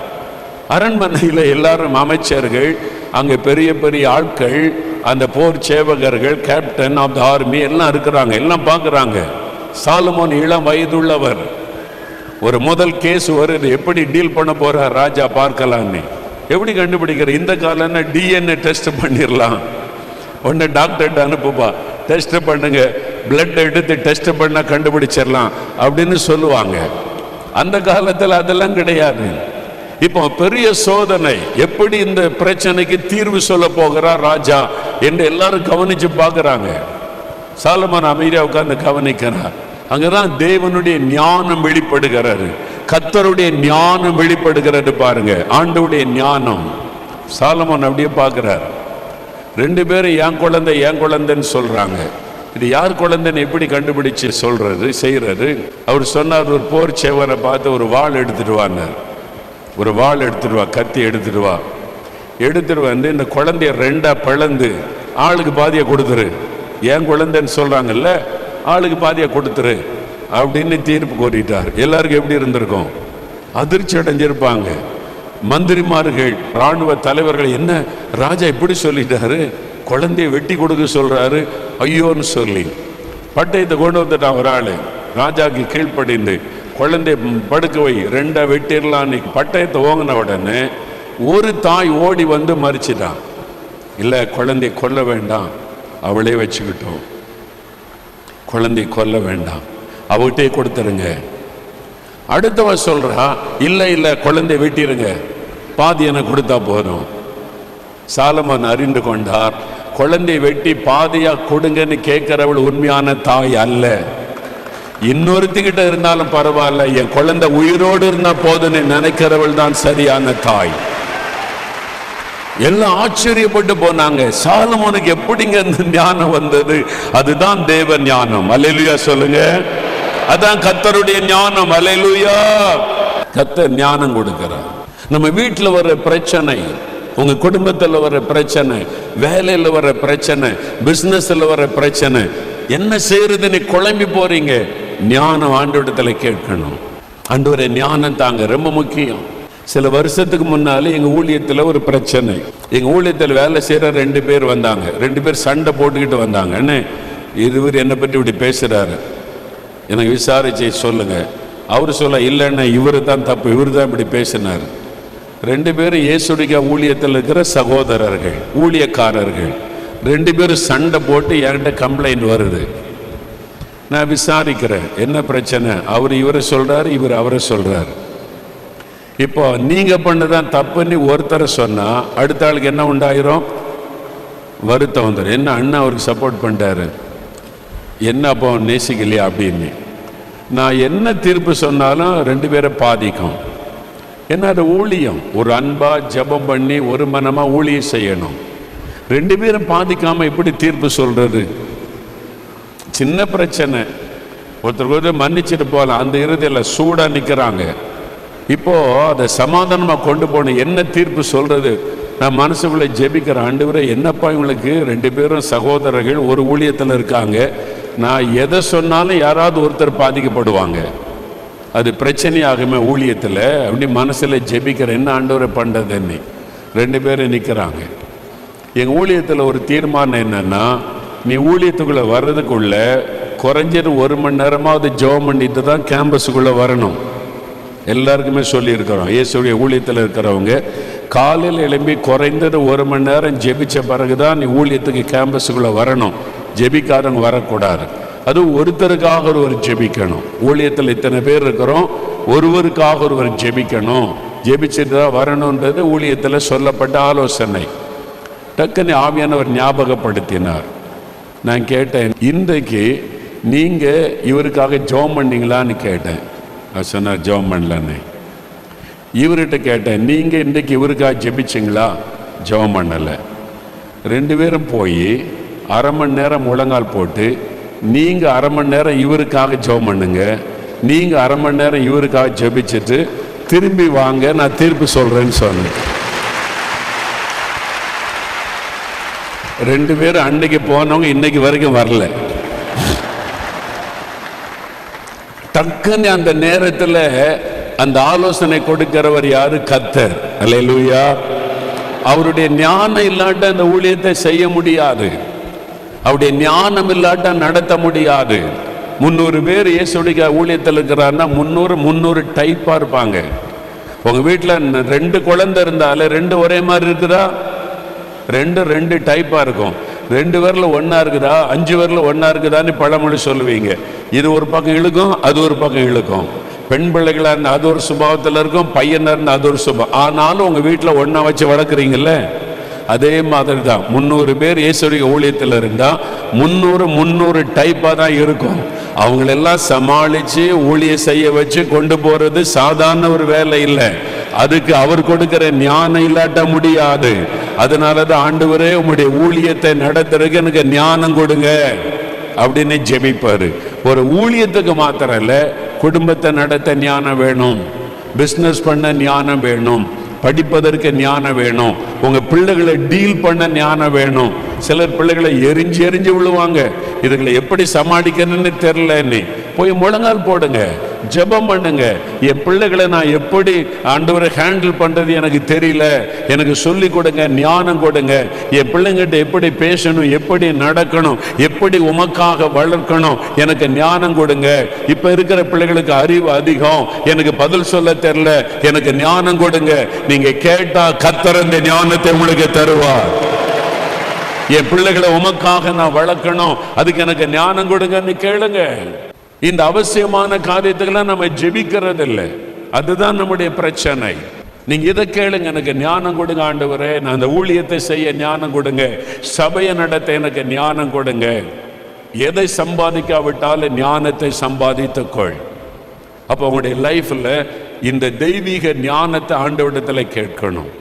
அரண்மனையில் எல்லாரும் அமைச்சர்கள், அங்கே பெரிய பெரிய ஆட்கள், அந்த போர் சேவகர்கள், கேப்டன் ஆஃப் த ஆர்மி எல்லாம் இருக்கிறாங்க, எல்லாம் பார்க்குறாங்க. சாலமோன் இளம் வயதுள்ளவர். ஒரு முதல் கேஸ் வருது, எப்படி டீல் பண்ண போறார் ராஜா பார்க்கலான்னு. எப்படி கண்டுபிடிக்கிற, இந்த காலம்னா DNA டெஸ்ட் பண்ணிடலாம், ஒன்று டாக்டர்கிட்ட அனுப்புப்பா, டெஸ்ட் பண்ணுங்க, பிளட் எடுத்து டெஸ்ட் பண்ண கண்டுபிடிச்சிடலாம் அப்படின்னு சொல்லுவாங்க. அந்த காலத்தில் அதெல்லாம் கிடையாது. இப்போ பெரிய சோதனை, எப்படி இந்த பிரச்சனைக்கு தீர்வு சொல்ல போகிறார் ராஜா என்று எல்லாரும் கவனிச்சு பார்க்குறாங்க. சாலமோன் அமைதியா உட்கார்ந்து கவனிக்கிறார். அங்கதான் தேவனுடைய ஞானம் வெளிப்படுகிறாரு, கர்த்தருடைய ஞானம் வெளிப்படுகிறது. பாருங்க, ஆண்டவருடைய ஞானம். சாலமோன் அப்படியே பார்க்கிறார். 2 பேரும் என் குழந்தை என் குழந்தைன்னு சொல்றாங்க. இது யார் குழந்தைன்னு எப்படி கண்டுபிடிச்சு சொல்றது செய்யறது? அவர் சொன்னார், ஒரு போர் சேவரை பார்த்து ஒரு வாள் எடுத்துட்டு வான்னார். ஒரு வாள் எடுத்துட்டு வா, கத்தி எடுத்துட்டு வா. எடுத்துட்டு வந்து இந்த குழந்தைய 2ஆ பிளந்து ஆளுக்கு பாதியை கொடுத்துரு, என் குழந்தைன்னு சொல்றாங்கல்ல, ஆளுக்கு பாதியை கொடுத்துரு அப்படின்னு தீர்ப்பு கோரிட்டார். எல்லாருக்கும் எப்படி இருந்திருக்கும்? அதிர்ச்சி அடைஞ்சிருப்பாங்க. மந்திரிமார்கள், இராணுவ தலைவர்கள், என்ன ராஜா இப்படி சொல்லிட்டாரு, குழந்தைய வெட்டி கொடுக்க சொல்றாரு, ஐயோன்னு சொல்லி பட்டயத்தை கொண்டு வந்துட்டான் ஒரு ஆளு. ராஜாக்கு கீழ்ப்படிந்து குழந்தை படுக்க வை, 2ஆ வெட்டிடலான்னு பட்டயத்தை ஓங்கின உடனே ஒரு தாய் ஓடி வந்து மறிச்சிட்டான். இல்லை, குழந்தை கொல்ல வேண்டாம், அவளே வச்சுக்கிட்டோம், குழந்தை கொல்ல வேண்டாம், அவகிட்டே கொடுத்துருங்க. அடுத்தவன் சொல்றா, இல்லை இல்லை குழந்தை வெட்டிருங்க, பாதி எனக்கு கொடுத்தா போதும். சாலமோன் அறிந்து கொண்டார், குழந்தை வெட்டி பாதியா கொடுங்கன்னு கேட்கிறவள் உண்மையான தாய் அல்ல. இன்னொருத்திக்கிட்ட இருந்தாலும் பரவாயில்ல, என் குழந்தை உயிரோடு இருந்தா போதுன்னு நினைக்கிறவள் தான் சரியான தாய். எல்லாம் ஆச்சரியப்பட்டு போனாங்க, சாலமோனுக்கு எப்படிங்க இந்த ஞானம் வந்தது? அதுதான் தேவ ஞானம். அல்லேலூயா சொல்லுங்க. அதான் கர்த்தருடைய ஞானம். அல்லேலூயா. கர்த்தர் ஞானம் கொடுக்கிறார். நம்ம வீட்டில் வர பிரச்சனை, உங்க குடும்பத்தில் வர பிரச்சனை, வேலையில் வர பிரச்சனை, பிசினஸ்ல வர பிரச்சனை, என்ன செய்யறதுன்னு குழம்பி போறீங்க. ஞானம் ஆண்டவரிடத்துல கேட்கணும். ஆண்டவரே ஞானம் தாங்க, ரொம்ப முக்கியம். சில வருஷத்துக்கு முன்னாலே எங்க ஊழியத்தில் ஒரு பிரச்சனை. எங்க ஊழியத்தில் வேலை செய்யற 2 பேர் வந்தாங்க. 2 பேர் சண்டை போட்டுக்கிட்டு வந்தாங்க. என்ன இவர் என்னை பற்றி இப்படி பேசுறாரு, எனக்கு விசாரிச்சு சொல்லுங்க. அவரு சொல்ல, இல்லைன்னா இவரு தான் தப்பு, இவரு தான் இப்படி பேசினார். 2 பேரும் இயேசுடைய ஊழியத்தில் இருக்கிற சகோதரர்கள், ஊழியக்காரர்கள். 2 பேரும் சண்டை போட்டு என்கிட்ட கம்ப்ளைண்ட் வருது. நான் விசாரிக்கிறேன், என்ன பிரச்சனை. அவர் இவரை சொல்றாரு, இவர் அவரை சொல்றாரு. இப்போ நீங்க பண்ணதான் தப்புன்னு ஒருத்தரை சொன்னா அடுத்த ஆளுக்கு என்ன உண்டாயிரும்? வருத்தம் வந்துடும். என்ன அண்ணா அவருக்கு சப்போர்ட் பண்ணிட்டாரு, என்ன அப்போ நேசிக்கலையா அப்படின்னு. நான் என்ன தீர்ப்பு சொன்னாலும் 2 பேரை பாதிக்கும். என்ன அது ஊழியம். ஒரு அன்பா ஜெபம் பண்ணி ஒரு மனமா ஊழியம் செய்யணும். 2 பேரும் பாதிக்காம எப்படி தீர்ப்பு சொல்றது? சின்ன பிரச்சனை, ஒருத்தருக்கு மன்னிச்சுட்டு போகலாம். அந்த இறுதியில் சூடா நிற்கிறாங்க. இப்போ அதை சமாதானமா கொண்டு போன என்ன தீர்ப்பு சொல்றது? நான் மனசுக்குள்ள ஜெபிக்கிறேன், ஆண்டவரே என்னப்பா இவங்களுக்கு 2 பேரும் சகோதரர்கள் ஒரு ஊழியத்தில் இருக்காங்க, நான் எதை சொன்னாலும் யாராவது ஒருத்தர் பாதிக்கப்படுவாங்க, அது பிரச்சனையாகுமே ஊழியத்தில். அப்படி மனசுல ஜெபிக்கிறேன், என்ன ஆண்டவரை பண்றதுன்னு. 2 பேரும் நிற்கிறாங்க. எங்கள் ஊழியத்தில் ஒரு தீர்மானம் என்னன்னா, நீ ஊழியத்துக்குள்ளே வர்றதுக்குள்ள குறைஞ்சது 1 மணி நேரமாவது ஜெபம் பண்ணிட்டு தான் கேம்பஸுக்குள்ளே வரணும். எல்லாருக்குமே சொல்லியிருக்கிறோம். இயேசுடைய ஊழியத்தில் இருக்கிறவங்க காலையில் எழும்பி குறைந்தது 1 மணி நேரம் ஜெபிச்ச பிறகுதான் நீ ஊழியத்துக்கு கேம்பஸுக்குள்ளே வரணும். ஜெபிக்காரங்க வரக்கூடாது. அதுவும் ஒருத்தருக்காக ஒருவர் ஜெபிக்கணும். ஊழியத்தில் இத்தனை பேர் இருக்கிறோம், ஒருவருக்காக ஒருவர் ஜெபிக்கணும். ஜெபிச்சுட்டு தான் வரணுன்றது ஊழியத்தில் சொல்லப்பட்ட ஆலோசனை. டக்குன்னு ஆவியானவர் ஞாபகப்படுத்தினார். நான் கேட்டேன், இன்றைக்கு நீங்கள் இவருக்காக ஜெபம் பண்ணீங்களான்னு கேட்டேன். அவர் சொன்னார், ஜெபம் பண்ணலன்னு. இவர்கிட்ட கேட்டேன், நீங்கள் இன்றைக்கு இவருக்காக ஜெபிச்சிங்களா? ஜெபம் பண்ணலை. 2 பேரும் போய் 1/2 மணி நேரம் முழங்கால் போட்டு, நீங்கள் 1/2 மணி நேரம் இவருக்காக ஜெபம் பண்ணுங்க, நீங்கள் 1/2 மணி நேரம் இவருக்காக ஜெபிச்சுட்டு திரும்பி வாங்க, நான் தீர்ப்பு சொல்கிறேன்னு சொன்னேன். 2 பேரும் அன்னைக்கு போனவங்க இன்னைக்கு வரைக்கும் வரல. டக்குன்னு அந்த நேரத்தில் அந்த ஆலோசனை கொடுக்கிறவர் யாரு? கர்த்தர். அல்லேலூயா. அவருடைய ஞானம் இல்லாட்ட அந்த ஊழியத்தை செய்ய முடியாது. அவருடைய ஞானம் இல்லாட்ட நடத்த முடியாது. 300 பேர் இயேசுடைய ஊழியத்தில் இருக்கிறாருன்னா 300 டைப்பா இருப்பாங்க. உங்க வீட்டில் 2 குழந்தை இருந்தாலே 2 ஒரே மாதிரி இருக்குதா? 2 டைப்பா இருக்கும். 2 பேர்ல ஒன்னா இருக்குதா, 5 பேர்ல ஒன்னா இருக்குதான்னு பழமொழி சொல்லுவீங்க. இது ஒரு பக்கம் இழுக்கும், அது ஒரு பக்கம் இழுக்கும். பெண் பிள்ளைகளா இருந்தா அது ஒரு சுபாவத்தில் இருக்கும், பையனா இருந்தா அது ஒரு சுபாவம். ஆனாலும் உங்க வீட்டில் ஒன்னா வச்சு வளர்க்குறீங்கல்ல, அதே மாதிரி தான் 300 பேர் இயேசுடைய ஊழியத்தில் இருந்தா 300 டைப்பா தான் இருக்கும். அவங்களெல்லாம் சமாளிச்சு ஊழிய செய்ய வச்சு கொண்டு போறது சாதாரண ஒரு வேலை இல்லை. அதுக்கு அவர் கொடுக்கிற ஞானம் இல்லாட்ட முடியாது. அதனாலதான் ஆண்டவரே உம்முடைய ஊழியத்தை நடத்துறதுக்கு எனக்கு ஞானம் கொடுங்க அப்படின்னு ஜெபிப்பாரு. ஒரு ஊழியத்துக்கு மாத்திரம் இல்ல, குடும்பத்தை நடத்த ஞானம் வேணும், பிசினஸ் பண்ண ஞானம் வேணும், படிப்பதற்கு ஞானம் வேணும், உங்க பிள்ளைகளை டீல் பண்ண ஞானம் வேணும். சிலர் பிள்ளைகளை எரிஞ்சு விழுவாங்க, இதுகளை எப்படி சமாளிக்கணும்னு தெரியலன்னு போய் முழங்கால் போடுங்க, ஜெபம் பண்ணுங்க. என் பிள்ளைகளை நான் எப்படி ஆண்டவரை ஹேண்டில் பண்றது எனக்கு தெரியல, எனக்கு சொல்லி கொடுங்க, ஞானம் கொடுங்க. என் பிள்ளைங்கிட்ட எப்படி பேசணும், எப்படி நடக்கணும், எப்படி உமக்காக வளர்க்கணும், எனக்கு ஞானம் கொடுங்க. இப்ப இருக்கிற பிள்ளைகளுக்கு அறிவு அதிகம், எனக்கு பதில் சொல்ல தெரியல, எனக்கு ஞானம் கொடுங்க. நீங்க கேட்டா கர்த்தர் அந்த ஞானத்தை உங்களுக்கு தருவார். என் பிள்ளைகளை உமக்காக நான் வளர்க்கணும், அதுக்கு எனக்கு ஞானம் கொடுங்கன்னு கேளுங்க. இந்த அவசியமான காரியத்துக்கெல்லாம் நம்ம ஜெபிக்கிறது இல்லை. அதுதான் நம்முடைய பிரச்சனை. நீங்க இதை கேளுங்க, எனக்கு ஞானம் கொடுங்க ஆண்டவரே, நான் அந்த ஊழியத்தை செய்ய ஞானம் கொடுங்க, சபையை நடத்த எனக்கு ஞானம் கொடுங்க. எதை சம்பாதிக்காவிட்டாலும் ஞானத்தை சம்பாதித்துக்கொள். அப்போ உங்களுடைய லைஃப்ல இந்த தெய்வீக ஞானத்தை ஆண்டவரிடத்துல கேட்கணும்.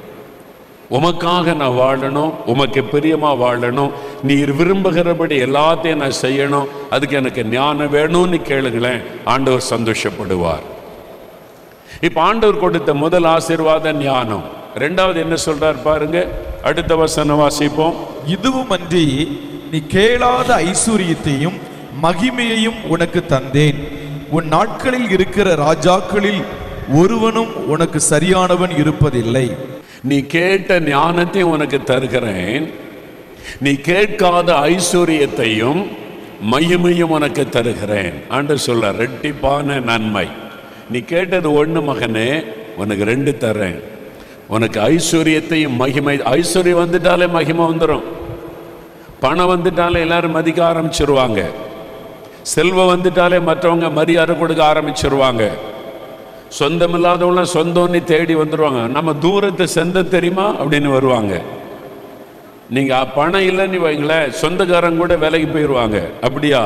உமக்காக நான் வாழணும், உமக்கு பிரியமா வாழணும், நீர் விரும்புகிறபடி எல்லாத்தையும் நான் செய்யணும், அதுக்கு எனக்கு ஞானம் வேணும்னு கேளுங்களேன், ஆண்டவர் சந்தோஷப்படுவார். இப்ப ஆண்டவர் கொடுத்த முதல் ஆசீர்வாதம் ஞானம். ரெண்டாவது என்ன சொல்றார் பாருங்க, அடுத்த வசனம் வாசிப்போம். இதுவும் அன்றி நீ கேளாத ஐஸ்வர்யத்தையும் மகிமையையும் உனக்கு தந்தேன். உன் நாட்களில் இருக்கிற ராஜாக்களில் ஒருவனும் உனக்கு சரியானவன் இருப்பதில்லை. நீ கேட்ட ஞானத்தை உனக்கு தருகிறேன், நீ கேட்காத ஐஸ்வர்யத்தையும் மகிமையும் உனக்கு தருகிறேன். ஆண்டவர் சொல்ல ரெட்டிப்பான நன்மை. நீ கேட்டது ஒண்ணு மகனே, உனக்கு ரெண்டு தரேன். உனக்கு ஐஸ்வர்யத்தையும் மகிமை. ஐஸ்வர்யம் வந்துட்டாலே மகிமை வந்துடும். பணம் வந்துட்டாலே எல்லாரும் மதிக்க ஆரம்பிச்சிருவாங்க. செல்வம் வந்துட்டாலே மற்றவங்க மரியாதை கொடுக்க ஆரம்பிச்சிருவாங்க. சொந்தம் இல்லாதவங்க சொந்தம்னு தேடி வந்துடுவாங்க. நம்ம தூரத்தை சொந்தம் தெரியுமா அப்படின்னு வருவாங்க. நீங்க பணம் இல்லைன்னு வைங்களேன், சொந்தக்காரங்க கூட வேலைக்கு போயிடுவாங்க. அப்படியா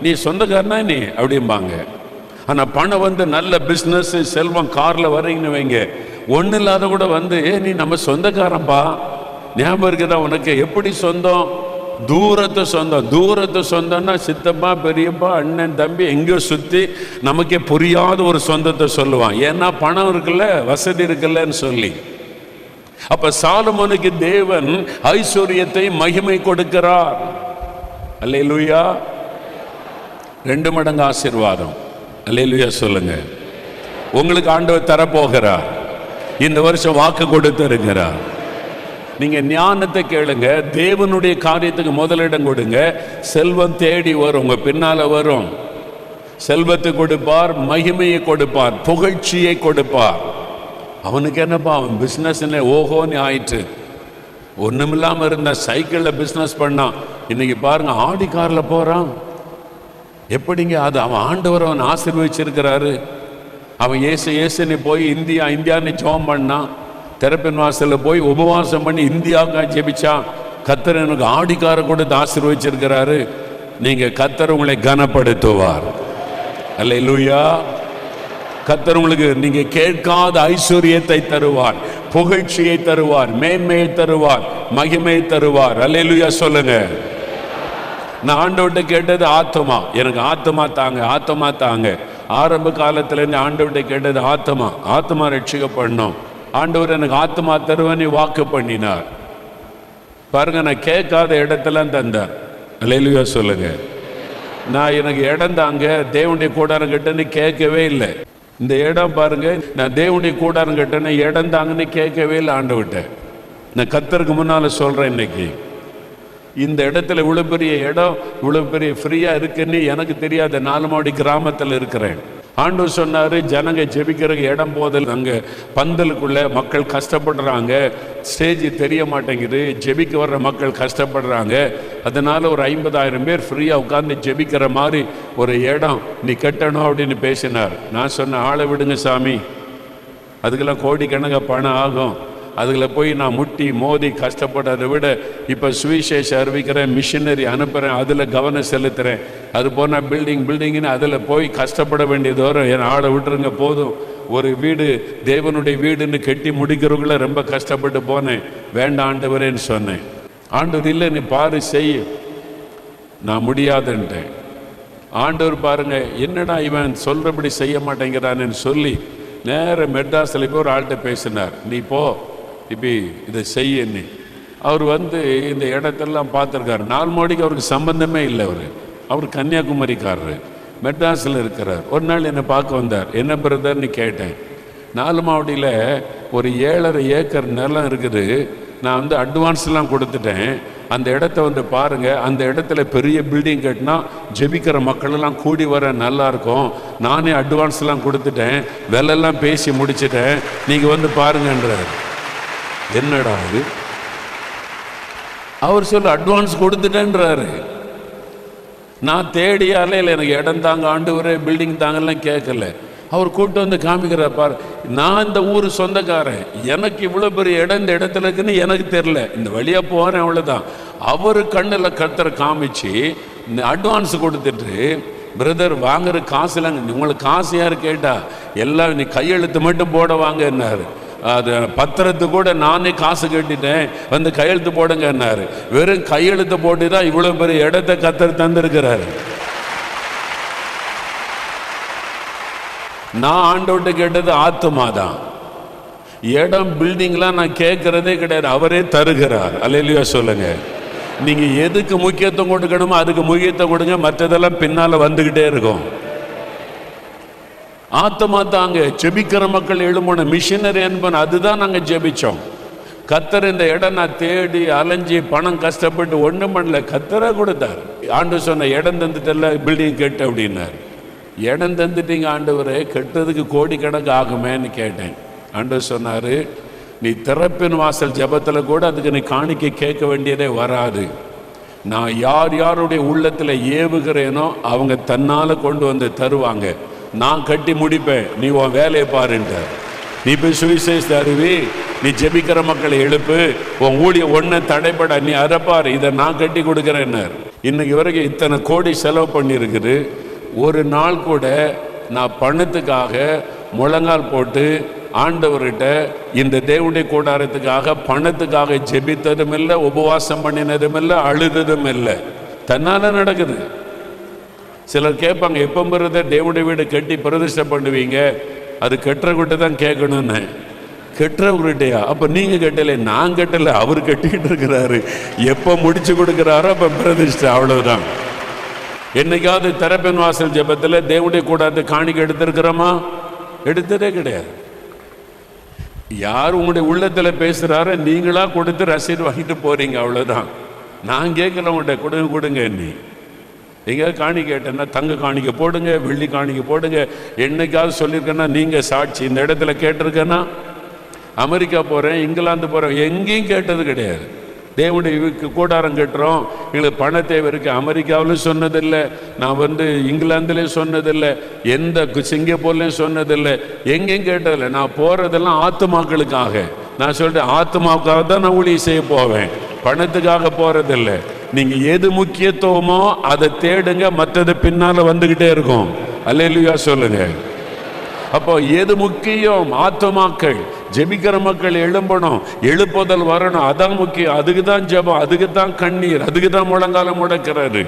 நீ சொந்தக்காரனா நீ அப்படிம்பாங்க. ஆனா பணம் வந்து நல்ல பிஸ்னஸ் செல்வம் கார்ல வர்றீங்கன்னு வைங்க, ஒன்றும் இல்லாத கூட வந்து நீ நம்ம சொந்தக்காரன்பா, ஞாபகம் இருக்குதா உனக்கு? எப்படி சொந்தம்? தூரத்து சொந்தம். தூரத்து சொந்தம்னா சித்தப்பா பெரியப்பா அண்ணன் தம்பி எங்கேயோ சுற்றி நமக்கே புரியாத ஒரு சொந்தத்தை சொல்லுவான். ஏன்னா பணம் இருக்குல்ல, வசதி இருக்குல்லன்னு சொல்லி. அப்ப சாலமோனுக்கு தேவன் ஐஸ்வர்யத்தை மகிமை கொடுக்கிறார். அல்லேலூயா. 2 மடங்கு ஆசீர்வாதம். அல்லேலூயா சொல்லுங்க. உங்களுக்கு ஆண்டவர் தரப்போகிறார். இந்த வருஷம் வாக்கு கொடுத்திருக்கிறார். நீங்க ஞானத்தை கேளுங்க, தேவனுடைய காரியத்துக்கு முதலிடம் கொடுங்க. செல்வம் தேடி வரும், உங்க பின்னால வரும். செல்வத்தை கொடுப்பார், மகிமையை கொடுப்பார், புகழ்ச்சியை கொடுப்பார். அவனுக்கு என்னப்பா, அவன் பிஸ்னஸ் ஓஹோன்னு ஆயிட்டு. ஒண்ணுமில்லாம இருந்த சைக்கிள்ல பிஸ்னஸ் பண்ணான். இன்னைக்கு பாருங்க ஆடி கார்ல போறான். எப்படிங்க? அது அவன் ஆண்டவர் அவன் ஆசீர்வதிச்சிருக்கிறாரு. அவன் ஏசுன்னு போய் இந்தியான்னு ஜெபம் பண்ணான். திறப்பின் வாசல்ல போய் உபவாசம் பண்ணி இந்தியாவுக்காக ஜெபிச்சான். கர்த்தர் எனக்கு ஆடிக்கார கொடுத்து ஆசீர்வதிச்சிருக்கிறாரு. நீங்க கர்த்தர் உங்களை கனப்படுத்துவார். அல்லேலூயா. கர்த்தர் உங்களுக்கு நீங்க கேட்காத ஐஸ்வர்யத்தை தருவார், புகழ்ச்சியை தருவார், மேன்மையை தருவார், மகிமையை தருவார். அல்லேலூயா சொல்லுங்க. நான் ஆண்டவர்கிட்ட கேட்டது ஆத்மா. எனக்கு ஆத்மா தாங்க, ஆத்மா தாங்க. ஆரம்ப காலத்துல இருந்து ஆண்டவர்கிட்ட கேட்டது ஆத்மா ரட்சிக்கப்படணும். ஆண்டவர் எனக்கு ஆத்மா தருவன்னு வாக்கு பண்ணினார். பாருங்க, நான் கேட்காத இடத்தெல்லாம் தந்தார். அல்லேலூயா சொல்லுங்க. நான் எனக்கு இடம் தாங்க, தேவனுடைய கூடாரம் கட்டன்னு கேட்கவே இல்லை. இந்த இடம் பாருங்க, நான் தேவனுடைய கூடாரம் கட்டன்னு இடம் தாங்கன்னு கேட்கவே இல்லை ஆண்டவர்கிட்ட. நான் கர்த்தருக்கு முன்னால சொல்றேன், இன்னைக்கு இந்த இடத்துல இவ்வளவு பெரிய இடம், இவ்வளவு பெரிய ஃப்ரீயா இருக்குன்னு எனக்கு தெரியாத 4 மாடி கிராமத்தில் இருக்கிறேன். ஆண்டவர் சொன்னாரு, ஜனங்க ஜெபிக்கிறதுக்கு இடம் போதல். அங்கே பந்தலுக்குள்ள மக்கள் கஷ்டப்படுறாங்க, ஸ்டேஜ் தெரிய மாட்டேங்குது, ஜெபிக்க வர்ற மக்கள் கஷ்டப்படுறாங்க. அதனால ஒரு 50,000 பேர் ஃப்ரீயாக உட்கார்ந்து ஜெபிக்கிற மாதிரி ஒரு இடம் நீ கட்டணும் அப்படின்னு பேசினார். நான் சொன்ன, ஆளை விடுங்க சாமி, அதுக்கெல்லாம் கோடிக்கணக்கான பணம் ஆகும். அதில் போய் நான் முட்டி மோதி கஷ்டப்படுறதை விட இப்போ சுவிசேஷம் அறிவிக்கிறேன், மிஷினரி அனுப்புகிறேன், அதில் கவனம் செலுத்துகிறேன். அது போனால் பில்டிங்னு அதில் போய் கஷ்டப்பட வேண்டியது வரும். என் ஆளை விட்டுருங்க போதும். ஒரு வீடு தேவனுடைய வீடுன்னு கட்டி முடிக்கிறவங்கள ரொம்ப கஷ்டப்பட்டு போனேன். வேண்டாம் ஆண்டவரேன்னு சொன்னேன். ஆண்டவர் இல்லை, நீ பாரு செய். நான் முடியாதுன்ட்டேன். ஆண்டவர் பாருங்க, என்னடா இவன் சொல்கிறபடி செய்ய மாட்டேங்கிறான்னு சொல்லி நேர மெட்ராஸில் போய் ஒரு ஆள்கிட்ட பேசினார். நீ போ இப்படி இதை செய்யன்னு. அவர் வந்து இந்த இடத்தெல்லாம் பார்த்துருக்காரு. 4 மாடிக்கு அவருக்கு சம்பந்தமே இல்லை. அவர் கன்னியாகுமரிக்காரரு, மெட்ராஸில் இருக்கிறார். ஒரு நாள் என்னை பார்க்க வந்தார். என்ன பிரதர்னு கேட்டேன். 4 மாடியில் ஒரு 7.5 ஏக்கர் நிலம் இருக்குது. நான் வந்து அட்வான்ஸ்லாம் கொடுத்துட்டேன். அந்த இடத்த வந்து பாருங்க, அந்த இடத்துல பெரிய பில்டிங் கட்டினா ஜெபிக்கிற மக்களெல்லாம் கூடி வர நல்லா இருக்கும். நானே அட்வான்ஸ்லாம் கொடுத்துட்டேன், விலையெல்லாம் பேசி முடிச்சிட்டேன், நீங்கள் வந்து பாருங்கன்றார். என்னடா அது? அவர் சொல்ல அட்வான்ஸ் கொடுத்துட்டேன்றாரு. நான் தேடியாலே இல்லை, எனக்கு இடம் தாங்க ஆண்டவரே, பில்டிங் தாங்கலாம் கேட்கல. அவர் கூப்பிட்டு வந்து காமிக்கிறார். பாரு, நான் இந்த ஊர் சொந்தக்காரன், எனக்கு இவ்வளோ பெரிய இடம் இந்த இடத்துல இருக்குன்னு எனக்கு தெரில, இந்த வழியாக போகிறேன், அவ்வளோதான். அவர் கண்ணில் கர்த்தரை காமிச்சு இந்த அட்வான்ஸ் கொடுத்துட்டு, பிரதர் வாங்குற காசுலாம் உங்களுக்கு காசு யார் கேட்டா, எல்லாம் நீ கையெழுத்து மட்டும் போட வாங்கன்னாரு. அது பத்திரத்து கூட நானே காசு கட்டிட்டேன், வந்து கையெழுத்து போடுங்கன்னாரு. வெறும் கையெழுத்து போட்டு தான் இவ்வளோ பெரிய இடத்தை கர்த்தர் தந்திருக்கிறாரு. நான் ஆண்டவர்கிட்ட கேட்டது ஆத்துமா தான். இடம் பில்டிங்லாம் நான் கேட்கறதே கிடையாது, அவரே தருகிறார். அல்லேலூயா சொல்லுங்க. நீங்க எதுக்கு முக்கியத்துவம் கொடுக்கணுமோ அதுக்கு முக்கியத்துவம் கொடுங்க, மற்றதெல்லாம் பின்னால வந்துகிட்டே இருக்கும். ஆத்மா தாங்க. ஜெபிக்கிற மக்கள் எழும்பன மிஷினரி என்பன அதுதான் நாங்க ஜெபிச்சோம். கத்தர் இந்த இடம் நான் தேடி அலைஞ்சி பணம் கஷ்டப்பட்டு ஒண்ணும் பண்ணல, கத்தரை கொடுத்தார். ஆண்டு சொன்ன இடம் தந்துட்டல பில்டிங் கட்டு அப்படின்னார். இடம் தந்துட்டீங்க ஆண்டவரே, கட்டுறதுக்கு கோடிக்கணக்கு ஆகுமேன்னு கேட்டேன். ஆண்டவர் சொன்னாரு, நீ திறப்பின் வாசல் ஜெபத்தில் கூட அதுக்கு நீ காணிக்கை கேட்க வேண்டியதே வராது. நான் யார் யாருடைய உள்ளத்தில் ஏவுகிறேனோ அவங்க தன்னால கொண்டு வந்து தருவாங்க. நான் கட்டி முடிப்பேன், நீ உன் வேலையை பாருன்ட்டார். நீ போய் சுவிசேஷ அறிவி, நீ ஜெபிக்கிற மக்களை எழுப்பு, உன் ஊழிய ஒன்றை தடைப்பட நீ அறப்பாரு, இதை நான் கட்டி கொடுக்குறேன்னார். இன்னைக்கு வரைக்கும் இத்தனை கோடி செலவு பண்ணியிருக்குது. ஒரு நாள் கூட நான் பணத்துக்காக முழங்கால் போட்டு ஆண்டவர்கிட்ட இந்த தேவனுடைய கூடாரத்துக்காக பணத்துக்காக ஜெபித்ததும் இல்லை, உபவாசம் பண்ணினதும் இல்லை, அழுததும் இல்லை. தன்னால நடக்குது. சிலர் கேட்பாங்க, எப்போ பிறந்த தேவனுடைய வீடு கட்டி பிரதிஷ்டை பண்ணுவீங்க? அது கட்டுறவங்கிட்ட தான் கேட்கணும்னு. கட்டுறவர்கிட்டயா? அப்போ நீங்கள் கட்டலை, நான் கட்டலை, அவர் கட்டிக்கிட்டு இருக்கிறாரு. எப்போ முடிச்சு கொடுக்குறாரோ அப்போ பிரதிஷ்டை, அவ்வளவுதான். என்னைக்காவது திறப்பின் வாசல் ஜெபத்தில் தேவனுடைய கூடாரத்தை காணிக்கை எடுத்திருக்கிறோமா? எடுத்ததே கிடையாது. யார் உங்களுடைய உள்ளத்தில் பேசுகிறாரோ நீங்களா கொடுத்து ரசீது வாங்கிட்டு போறீங்க, அவ்வளோதான். நான் கேட்கல உங்கள்கிட்ட கொடுங்க கொடுங்க. நீ எங்கேயாவது காணிக்கை கேட்டேன்னா தங்க காணிக்கை போடுங்க, வெள்ளி காணிக்கை போடுங்க. என்னைக்காவது சொல்லியிருக்கேன்னா நீங்கள் சாட்சி. இந்த இடத்துல கேட்டிருக்கேன்னா அமெரிக்கா போகிறேன், இங்கிலாந்து போகிறேன், எங்கேயும் கேட்டது கிடையாது. தேவனுடைய கூடாரம் கட்டுறோம், எங்களுக்கு பண தேவை இருக்குது. அமெரிக்காவிலும் சொன்னதில்லை, நான் இங்கிலாந்துலேயும் சொன்னதில்லை, எந்த சிங்கப்பூர்லேயும் சொன்னதில்லை, எங்கேயும் கேட்டதில்லை. நான் போகிறதெல்லாம் ஆத்துமாக்களுக்காக. நான் சொல்லிட்டேன், ஆத்துமாவுக்காக தான் நான் ஊழியம் செய்ய போவேன், பணத்துக்காக போகிறதில்லை. நீங்கள் எது முக்கியத்துவமோ அதை தேடுங்க, மற்றது பின்னால் வந்துக்கிட்டே இருக்கும். அல்லேலூயா சொல்லுங்க. அப்போ எது முக்கியம்? ஆத்துமாக்கள். ஜெபிக்கிற மக்கள் எழும்பணும், எழுப்புதல் வரணும், அதான் முக்கியம். அதுக்கு தான் ஜெபம், அதுக்கு தான் கண்ணீர், அதுக்கு தான் முழங்காலம் முடக்கிறாரு.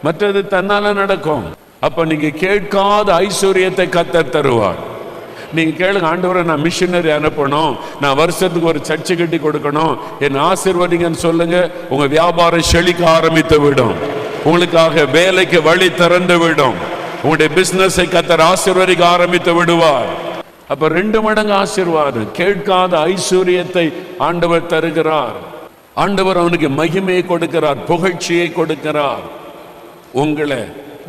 மற்றது தன்னால நடக்கும். அப்ப நீங்க கேட்காத ஐஸ்வர்யத்தை கர்த்தர் தருவார். நீங்க கேளுங்க, ஆண்டவரை நான் மிஷினரி அனுப்பணும், நான் வருஷத்துக்கு ஒரு சர்ச்சை கட்டி கொடுக்கணும், என் ஆசீர்வதிங்கன்னு சொல்லுங்க. உங்க வியாபாரம் செழிக்க ஆரம்பித்து விடும், உங்களுக்காக வேலைக்கு வழி திறந்து விடும், உங்களுடைய பிசினஸை கர்த்தர் ஆசீர்வதிக்க ஆரம்பித்து விடுவார். அப்ப 2 மடங்கு ஆசீர்வாதம். கேட்காத ஐஸ்வர்யத்தை ஆண்டவர் தருகிறார். ஆண்டவர் அவனுக்கு மகிமையை கொடுக்கிறார், புகழ்ச்சியை கொடுக்கிறார். உங்களை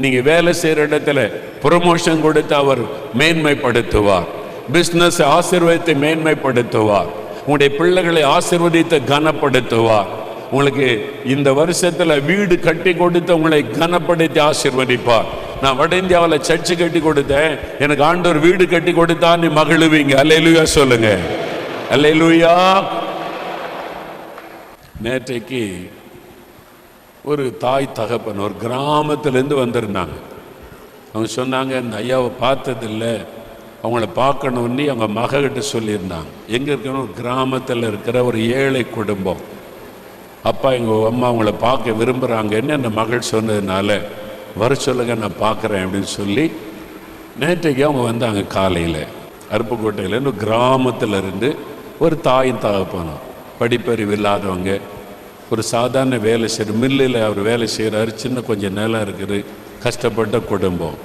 நீங்க வேலை செய்யற இடத்துல ப்ரமோஷன் கொடுத்து அவர் மேன்மைப்படுத்துவார். பிசினஸ் ஆசீர்வாதத்தை மேன்மைப்படுத்துவார். உங்களுடைய பிள்ளைகளை ஆசீர்வதித்து கனப்படுத்துவார். உங்களுக்கு இந்த வருஷத்துல வீடு கட்டி கொடுத்து உங்களை கனப்படுத்தி ஆசீர்வதிப்பார். நான் வட இந்தியாவில் சர்ச்சு கட்டி கொடுத்தேன், எனக்கு ஆண்டவர் வீடு கட்டி கொடுத்தா நீ மகிழுவீங்க. அல்லேலூயா சொல்லுங்க. அல்லேலூயா. நேற்றைக்கு ஒரு தாய் தகப்பன் ஒரு கிராமத்திலேருந்து வந்திருந்தாங்க. அவங்க சொன்னாங்க, இந்த ஐயாவை பார்த்ததில்லை, அவங்கள பார்க்கணுன்னு அவங்க மகக்கிட்ட சொல்லியிருந்தாங்க. எங்கே இருக்கணும்? ஒரு கிராமத்தில் இருக்கிற ஒரு ஏழை குடும்பம். அப்பா எங்கள் அம்மா அவங்கள பார்க்க விரும்புகிறாங்கன்னு அந்த மகள் சொன்னதுனால வர சொல்லுங்க, நான் பார்க்குறேன் அப்படின்னு சொல்லி நேற்றைக்கு அவங்க வந்தாங்க. காலையில் அருப்புக்கோட்டையிலேருந்து கிராமத்தில் இருந்து ஒரு தாயும் தகப்பனும், படிப்பறிவு இல்லாதவங்க, ஒரு சாதாரண வேலை செய்கிற மில்லில் அவர் வேலை செய்கிறாரு, சின்ன கொஞ்சம் நிலம் இருக்குது, கஷ்டப்பட்ட குடும்பம்.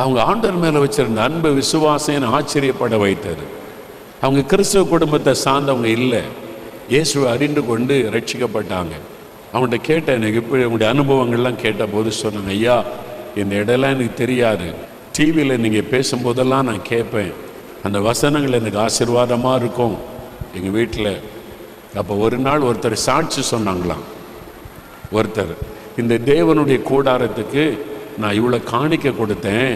அவங்க ஆண்டவர் மேலே வச்சிருந்த அன்பு விசுவாசம் ஆச்சரியப்பட வைத்தார். அவங்க கிறிஸ்துவ குடும்பத்தை சார்ந்தவங்க இல்லை, இயேசுவை அறிந்து கொண்டு ரட்சிக்கப்பட்டாங்க. அவங்கள்ட்ட கேட்டேன், எனக்கு இப்படி உங்களுடைய அனுபவங்கள்லாம் கேட்ட போது சொன்னாங்க, ஐயா இந்த இடம்லாம் எனக்கு தெரியாது, டிவியில் நீங்கள் பேசும்போதெல்லாம் நான் கேட்பேன், அந்த வசனங்கள் எனக்கு ஆசீர்வாதமாக இருக்கும் எங்கள் வீட்டில். அப்போ ஒரு நாள் ஒருத்தர் சாட்சி சொன்னாங்களாம். ஒருத்தர், இந்த தேவனுடைய கூடாரத்துக்கு நான் இவ்வளோ காணிக்க கொடுத்தேன்,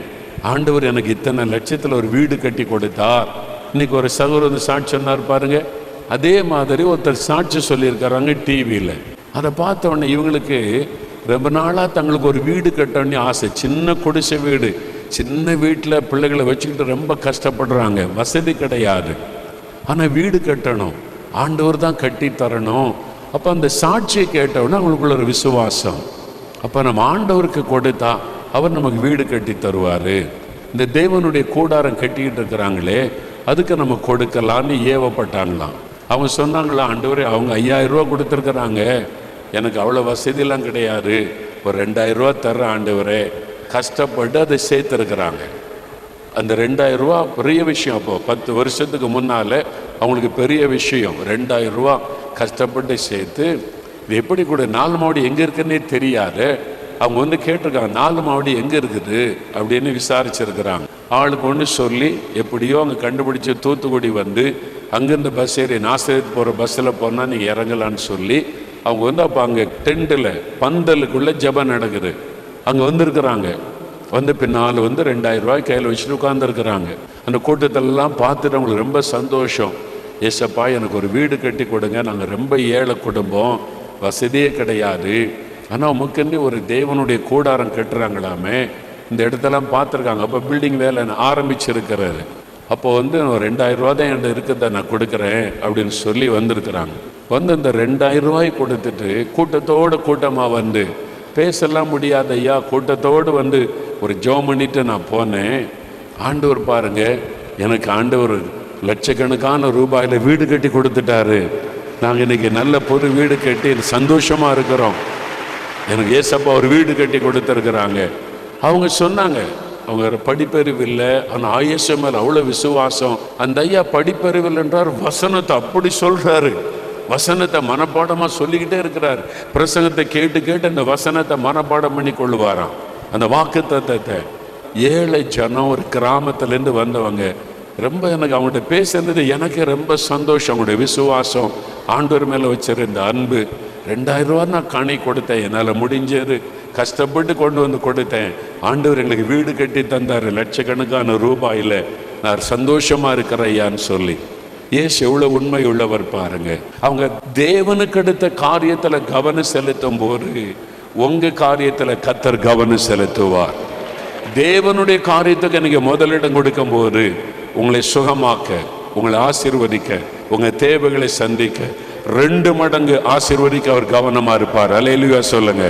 ஆண்டவர் எனக்கு இத்தனை லட்சத்தில் ஒரு வீடு கட்டி கொடுத்தார். இன்னைக்கு ஒரு சகோதரர் சாட்சி சொன்னார் பாருங்க. அதே மாதிரி ஒருத்தர் சாட்சி சொல்லியிருக்கிறாங்க டிவியில். அதை பார்த்த உடனே இவங்களுக்கு ரொம்ப நாளாக தங்களுக்கு ஒரு வீடு கட்டணும்னு ஆசை. சின்ன குடிசை வீடு, சின்ன வீட்டில் பிள்ளைகளை வச்சுக்கிட்டு ரொம்ப கஷ்டப்படுறாங்க, வசதி கிடையாது. ஆனால் வீடு கட்டணும், ஆண்டவர் தான் கட்டி தரணும். அப்போ அந்த சாட்சியை கேட்டவுடனே அவங்களுக்குள்ள ஒரு விசுவாசம், அப்போ நம்ம ஆண்டவருக்கு கொடுத்தா அவர் நமக்கு வீடு கட்டி தருவார். இந்த தேவனுடைய கூடாரம் கட்டிக்கிட்டு இருக்கிறாங்களே, அதுக்கு நம்ம கொடுக்கலான்னு ஏவப்பட்டாங்களாம். அவங்க சொன்னாங்களா, ஆண்டவரே அவங்க 5000 ரூபா கொடுத்துருக்குறாங்க, எனக்கு அவ்வளோ வசதியெல்லாம் கிடையாது, ஒரு 2000 ரூபா தர்ற ஆண்டவரே. கஷ்டப்பட்டு அதை சேர்த்துருக்குறாங்க. அந்த 2000 ரூபா பெரிய விஷயம். அப்போ 10 வருஷத்துக்கு முன்னால் அவங்களுக்கு பெரிய விஷயம். 2000 ரூபா கஷ்டப்பட்டு சேர்த்து இது எப்படி கூட 4 மாவடி எங்கே இருக்குன்னே தெரியாது. அவங்க வந்து கேட்டிருக்காங்க, 4 மாவடி எங்கே இருக்குது அப்படின்னு விசாரிச்சிருக்கிறாங்க. ஆளுக்கு ஒன்று சொல்லி எப்படியோ அங்கே கண்டுபிடிச்சி தூத்துக்குடி வந்து அங்கேருந்து பஸ் ஏறி நாசரேத் போகிற பஸ்ஸில் போனால் நீங்கள் இறங்கலான்னு சொல்லி அவங்க வந்து அப்போ அங்கே டென்ட்டில் பந்தலுக்குள்ளே ஜெபம் நடக்குது. அங்கே வந்துருக்குறாங்க. வந்து பின்னால் வந்து 2000 ரூபாய் கையில் வச்சுட்டு உட்காந்துருக்குறாங்க. அந்த கூட்டத்திலலாம் பார்த்துட்டு அவங்களுக்கு ரொம்ப சந்தோஷம். ஏசப்பா எனக்கு ஒரு வீடு கட்டி கொடுங்க, நாங்கள் ரொம்ப ஏழை குடும்பம், வசதியே கிடையாது, ஆனால் முக்கிய ஒரு தேவனுடைய கூடாரம் கட்டுறாங்களாமே, இந்த இடத்தெல்லாம் பார்த்துருக்காங்க. அப்போ பில்டிங் வேலை ஆரம்பிச்சிருக்கிறாரு. அப்போ வந்து 2000 ரூபா தான் என்கிட்ட இருக்கிறத நான் கொடுக்குறேன் அப்படின்னு சொல்லி வந்திருக்கிறாங்க. வந்து இந்த 2000 ரூபாய் கொடுத்துட்டு கூட்டத்தோடு கூட்டமாக வந்து பேசலாம் முடியாத ஐயா, கூட்டத்தோடு வந்து ஒரு ஜெபம் பண்ணிட்டு நான் போனேன். ஆண்டவர் பாருங்க, எனக்கு ஆண்டவர் லட்சக்கணக்கான ரூபாயில் வீடு கட்டி கொடுத்துட்டாரு. நாங்கள் இன்னைக்கு நல்ல பொது வீடு கட்டி சந்தோஷமாக இருக்கிறோம். எனக்கு ஏசப்பா ஒரு வீடு கட்டி கொடுத்துருக்குறாங்க. அவங்க சொன்னாங்க, அவங்க படிப்பறிவு இல்லை, ஆனால் ஆயேசு மேலே அவ்வளோ விசுவாசம். அந்த ஐயா படிப்பறிவு என்றார், வசனத்தை அப்படி சொல்கிறாரு, வசனத்தை மனப்பாடமாக சொல்லிக்கிட்டே இருக்கிறார். பிரசங்கத்தை கேட்டு கேட்டு அந்த வசனத்தை மனப்பாடம் பண்ணி கொள்ளுவாராம். அந்த வாக்கு தத்தத்தை ஏழை ஜனம் ஒரு கிராமத்துலேருந்து வந்தவங்க. ரொம்ப எனக்கு அவங்கள்ட்ட பேசுறது எனக்கு ரொம்ப சந்தோஷம். அவங்களுடைய விசுவாசம், ஆண்டவர் மேலே வச்சிருந்த அன்பு. 2000 ரூபா நான் காணி கொடுத்தேன், என்னால் முடிஞ்சது கஷ்டப்பட்டு கொண்டு வந்து கொடுத்தேன். ஆண்டவர் எங்களுக்கு வீடு கட்டி தந்தார் லட்சக்கணக்கான ரூபாயில். நான் சந்தோஷமாக இருக்கிறேன் ஐயான்னு சொல்லி. ஏசு எவ்வளோ உண்மை உள்ளவர் பாருங்க. அவங்க தேவனுக்கு அடுத்த காரியத்தில் கவனம் செலுத்தும் போது உங்கள் காரியத்தில் கர்த்தர் கவனம் செலுத்துவார். தேவனுடைய காரியத்துக்கு எனக்கு முதலிடம் கொடுக்கும் போது உங்களை சுகமாக்க, உங்களை ஆசீர்வதிக்க, உங்கள் தேவைகளை சந்திக்க 2 மடங்கு ஆசீர்வதிக்க அவர் கவனமாக இருப்பார். அல்லேலூயா சொல்லுங்க.